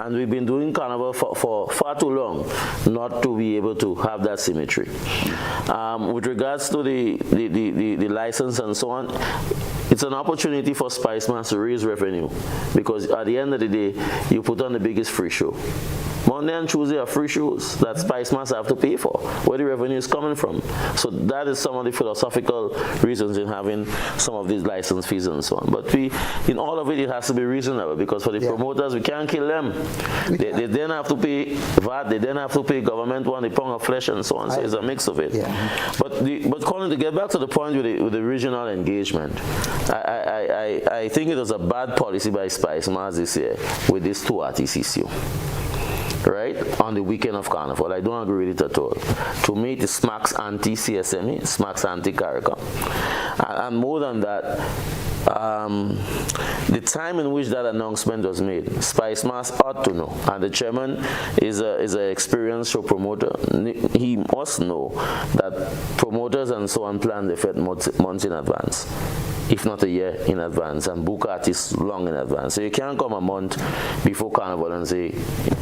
And we've been doing Carnival for far too long not to be able to have that symmetry. With regards to the license and so on, it's an opportunity for Spice Mass to raise revenue, because at the end of the day, you put on the biggest free show. Monday and Tuesday are free shows that Spice Mass have to pay for, where the revenue is coming from. So that is some of the philosophical reasons in having some of these license fees and so on. But in all of it, it has to be reasonable, because for the promoters, we can't kill them. They then have to pay VAT, they then have to pay government one, a pound of flesh and so on. So it's a mix of it. But Colin, to get back to the point with the regional engagement, I think it was a bad policy by Spice Mass this year with this 2 artist issue. Right, on the weekend of Carnival. I don't agree with it at all. To me, it smacks anti-CSME, smacks anti-CARICOM. And more than that, the time in which that announcement was made, Spice Mass ought to know, and the chairman is an experienced show promoter. He must know that promoters and so on plan the fete months in advance, if not a year in advance, and book artists long in advance. So you can't come a month before Carnival and say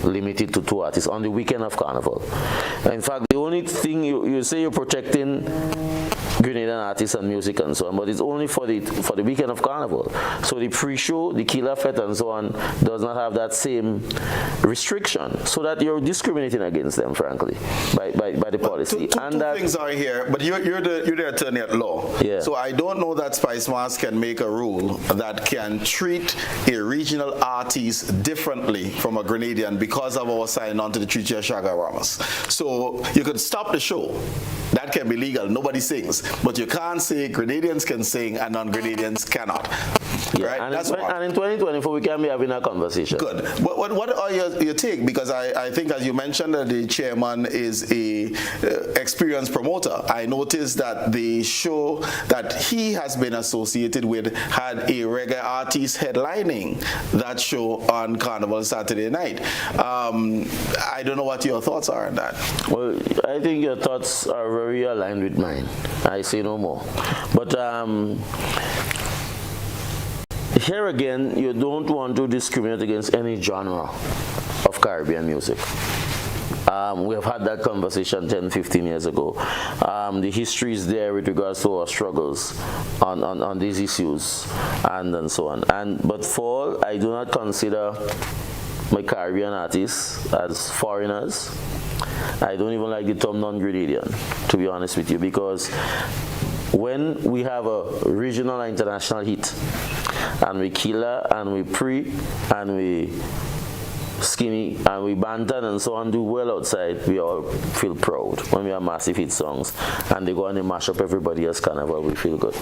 limited to 2 artists on the weekend of Carnival. In fact, the only thing you say you're protecting Grenadian artists and music and so on, but it's only for the weekend of Carnival. So the pre-show, the Killer Fete and so on does not have that same restriction, so that you're discriminating against them, frankly, by the policy. Two things are here, but you're the attorney at law. Yeah. So I don't know that Spice Mass can make a rule that can treat a regional artist differently from a Grenadian because of our sign on to the Treaty of Shaga Ramos. So you could stop the show. That can be legal. Nobody sings. But you can't say Grenadians can sing and non-Grenadians cannot. Yeah, right? And in 2024, we can be having a conversation. Good. What are your take? Because I think, as you mentioned, that the chairman is a experienced promoter. I noticed that the show that he has been associated with had a reggae artist headlining that show on Carnival Saturday night. I don't know what your thoughts are on that. Well, I think your thoughts are very aligned with mine. I say no more. But here again, you don't want to discriminate against any genre of Caribbean music. We have had that conversation 10, 15 years ago. The history is there with regards to our struggles on these issues and so on. But for all, I do not consider my Caribbean artists as foreigners. I don't even like the term non-Grenadian, to be honest with you, because when we have a regional and international hit, and we Killer, and we Pre, and we Skinny, and we Bantan and so on do well outside, we all feel proud. When we have massive hit songs and they go and they mash up everybody else's Carnival, we feel good.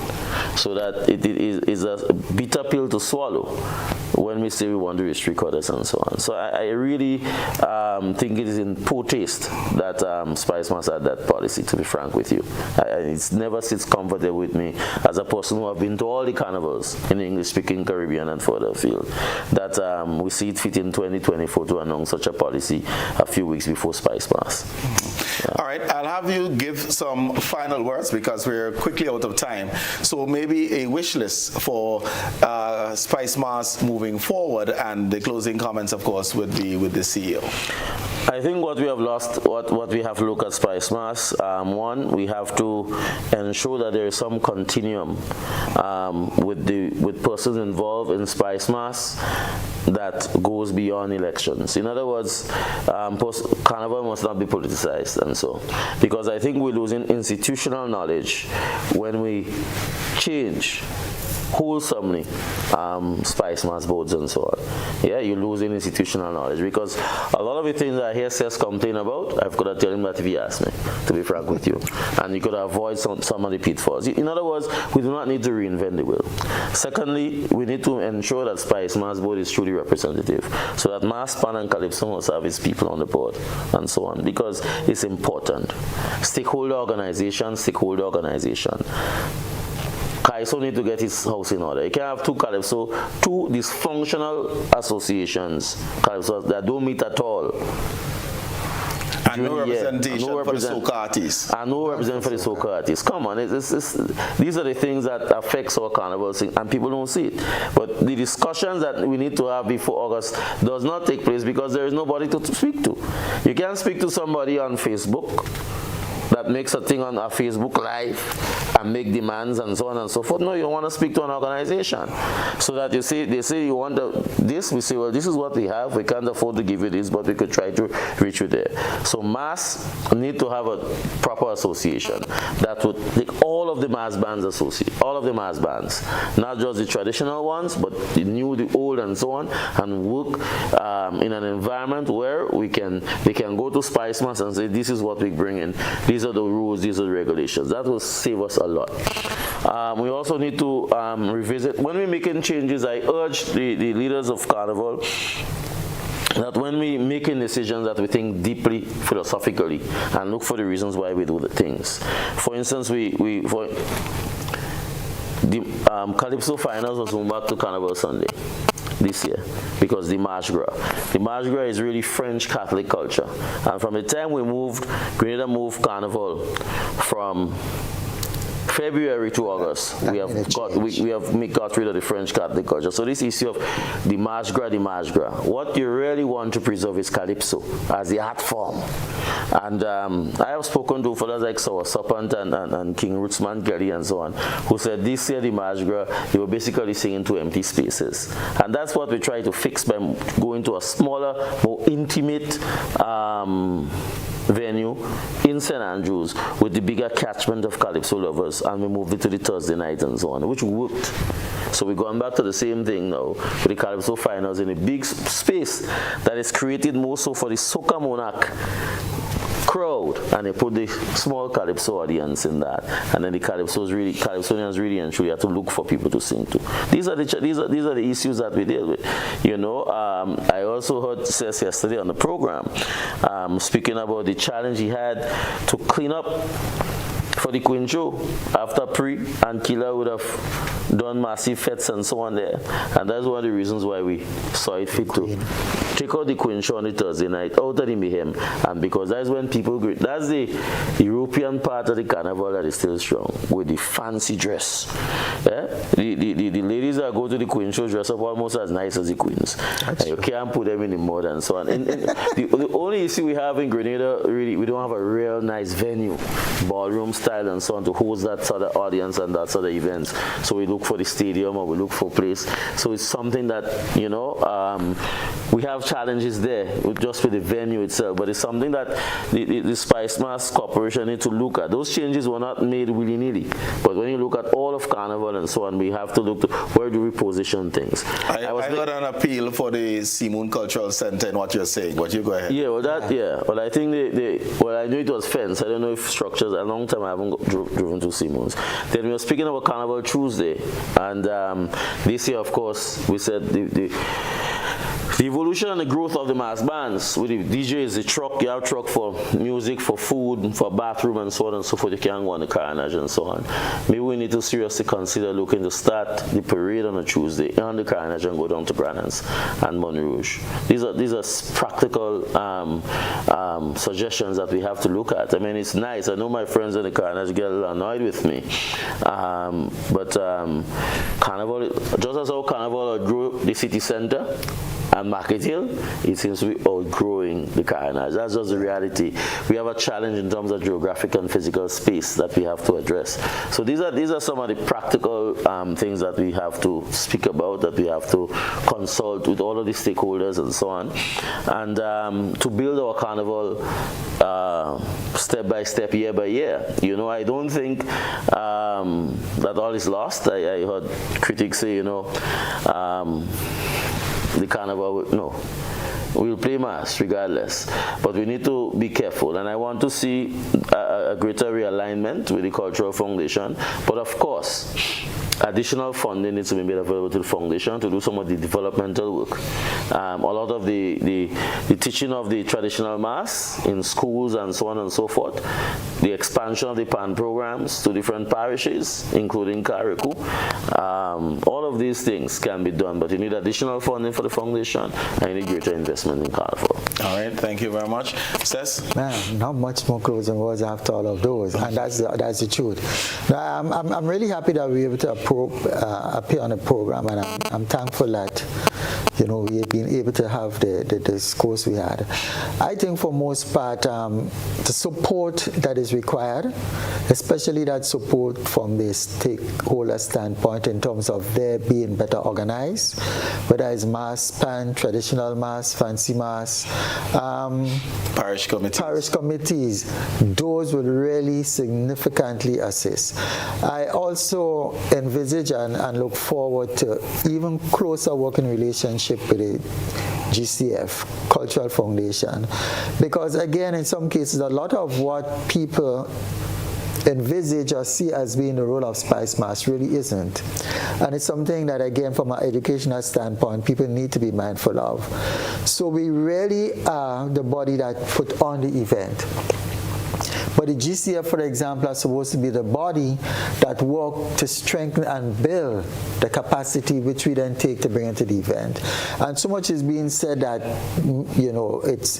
So that it is a bitter pill to swallow when we say we want to restrict others and so on. So I really think it is in poor taste that Spice Mass had that policy, to be frank with you. It never sits comfortable with me as a person who have been to all the carnivals in the English-speaking Caribbean and further afield, that we see it fit in 2024 to announce such a policy a few weeks before Spice Mass. All right, I'll have you give some final words because we're quickly out of time. So maybe a wish list for Spice Mass moving forward, and the closing comments, of course, with the CEO. I think what we have lost, what we have to look at Spice Mass, one, we have to ensure that there is some continuum with persons involved in Spice Mass that goes beyond elections. In other words, Carnival must not be politicized, and so, because I think we're losing institutional knowledge when we change wholesomely Spice Mass boards and so on. Yeah, you're losing institutional knowledge, because a lot of the things I hear Seth complain about, I've got to tell him that if he asked me, to be frank with you, and you could avoid some of the pitfalls. In other words, we do not need to reinvent the wheel. Secondly, we need to ensure that Spice Mass board is truly representative, so that Mass Pan and Calypso must have its people on the board and so on, because it's important. Stakeholder organization. Calypso need to get his house in order. You can't have two dysfunctional associations, Calypso, that don't meet at all. And no representation for the soca artists. And no representation for the soca artists. Come on, these are the things that affects our carnival scene, and people don't see it. But the discussions that we need to have before August does not take place because there is nobody to speak to. You can't speak to somebody on Facebook that makes a thing on a Facebook Live and make demands and so on and so forth. No, you want to speak to an organization. So that you see, they say you want this, we say, well, this is what we have, we can't afford to give you this, but we could try to reach you there. So Mass need to have a proper association that would take all of the Mass bands not just the traditional ones, but the new, the old, and so on, and work in an environment where they can go to Spice Mass and say, this is what we bring in. These are the rules, these are the regulations. That will save us a lot. We also need to revisit. When we're making changes, I urge the leaders of Carnival that when we making decisions that we think deeply philosophically and look for the reasons why we do the things. For instance, for the Calypso finals was moved back to Carnival Sunday this year because the March Gras is really French Catholic culture, and from the time Grenada moved Carnival from February to August, we have got rid of the French Catholic culture. So this issue of the March Gras, what you really want to preserve is Calypso as the art form. And I have spoken to fellows like Sour Serpent and King Rootsman Kelly and so on, who said this year the March Gras, they were basically singing to empty spaces. And that's what we try to fix by going to a smaller, more intimate venue in St. Andrews with the bigger catchment of Calypso lovers, and we moved it to the Thursday night and so on, which worked. So we're going back to the same thing now with the Calypso finals in a big space that is created more so for the Soca Monarch crowd, and they put the small Calypso audience in that, and then the Calypsonians really and truly have to look for people to sing to. These are the issues that we deal with. I also heard Seth yesterday on the program speaking about the challenge he had to clean up for the Queen Show after Pre and Killer would have done massive fetes and so on there, and that's one of the reasons why we saw it fit to take out the Queen Show on the Thursday night out of the mayhem, and because that's when people that's the European part of the carnival that is still strong with the fancy dress. The ladies that go to the Queen Show dress up almost as nice as the queens, and you can't put them in the mud and so on. And the only issue we have in Grenada, really, we don't have a real nice venue, ballroom style and so on, to host that sort of audience and that sort of events. So we look for the stadium or we look for a place. So it's something that, we have challenges there just with the venue itself, but it's something that the Spice Mass Corporation need to look at. Those changes were not made willy-nilly, but when you look at all of Carnival and so on, we have to look to where do we position things. I got an appeal for the Seamoon Cultural Center in what you're saying, but you go ahead. Yeah, well, I think I knew it was fence. I don't know if structures. A long time I haven't driven to Seamoons. Then we were speaking about Carnival Tuesday, and this year, of course, we said the evolution and the growth of the mass bands with the DJs, the truck, you have truck for music, for food, for bathroom and so on and so forth. You can't go on the carnage and so on. Maybe we need to seriously consider looking to start the parade on a Tuesday on the carnage and go down to Brannan's and Money Rouge. These are practical suggestions that we have to look at. I mean, it's nice. I know my friends in the carnage get a little annoyed with me. But Carnival, just as how Carnival grew the city center, and on Market Hill, it seems to be outgrowing the Carinages. That's just the reality. We have a challenge in terms of geographic and physical space that we have to address. So these are some of the practical things that we have to speak about, that we have to consult with all of the stakeholders and so on, and to build our carnival step by step, year by year. You know, I don't think that all is lost. I heard critics say, you know, the carnival, no, we'll play mass regardless, but we need to be careful, and I want to see a greater realignment with the Cultural Foundation, but of course additional funding needs to be made available to the foundation to do some of the developmental work. A lot of the teaching of the traditional mass in schools and so on and so forth, the expansion of the PAN programs to different parishes, including Kariku, all of these things can be done, but you need additional funding for the foundation and you need greater investment in Carnival. All right, thank you very much. Cess? Man, not much more closing words after all of those, and that's the truth. Now, I'm really happy that we were able to appear on the program, and I'm thankful that, you know, we've been able to have the discourse we had. I think for most part, the support that is required, especially that support from the stakeholder standpoint in terms of their being better organized, whether it's mass, PAN, traditional mass, fancy mass, parish committees, those will really significantly assist. I also envisage and look forward to even closer working relationship with the GCF, Cultural Foundation, because again, in some cases, a lot of what people envisage or see as being the role of Spice Mass really isn't. And it's something that, again, from an educational standpoint, people need to be mindful of. So we really are the body that put on the event. But the GCF, for example, are supposed to be the body that work to strengthen and build the capacity which we then take to bring into the event. And so much is being said that, you know, it's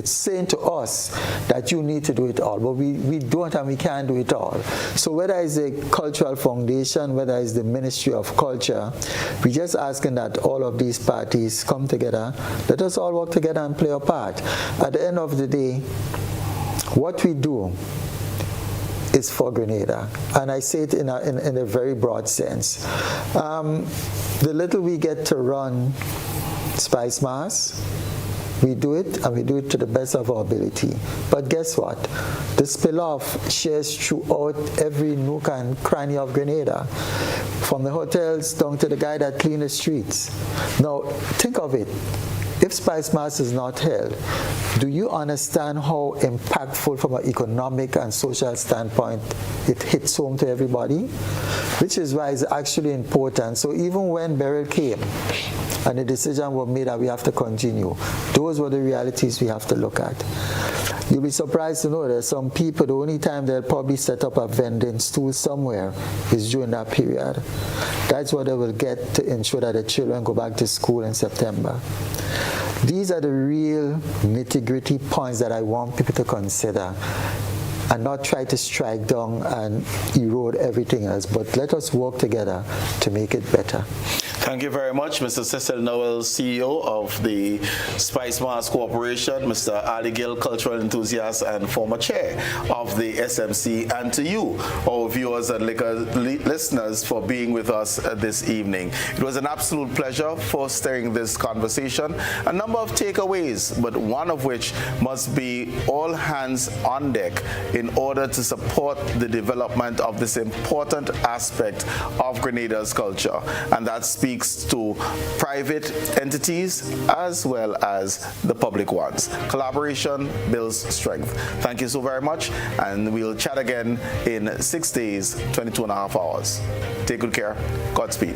saying to us that you need to do it all, but we don't and we can't do it all. So whether it's the Cultural Foundation, whether it's the Ministry of Culture, we're just asking that all of these parties come together, let us all work together and play a part. At the end of the day, what we do is for Grenada, and I say it in a very broad sense. The little we get to run Spice Mass, we do it, and we do it to the best of our ability. But guess what? The spill-off shares throughout every nook and cranny of Grenada, from the hotels down to the guy that cleans the streets. Now, think of it. If Spice Mass is not held, do you understand how impactful from an economic and social standpoint it hits home to everybody? Which is why it's actually important. So even when Beryl came and the decision was made that we have to continue, those were the realities we have to look at. You'll be surprised to know that some people, the only time they'll probably set up a vending stool somewhere is during that period. That's what they will get to ensure that the children go back to school in September. These are the real nitty-gritty points that I want people to consider, and not try to strike down and erode everything else, but let us work together to make it better. Thank you very much, Mr. Cecil Noel, CEO of the Spice Mass Corporation, Mr. Ali Gill, cultural enthusiast and former chair of the SMC, and to you, our viewers and listeners, for being with us this evening. It was an absolute pleasure fostering this conversation. A number of takeaways, but one of which must be all hands on deck in order to support the development of this important aspect of Grenada's culture, and that speaks to private entities as well as the public ones. Collaboration builds strength. Thank you so very much, and we'll chat again in 6 days, 22.5 hours. Take good care. Godspeed.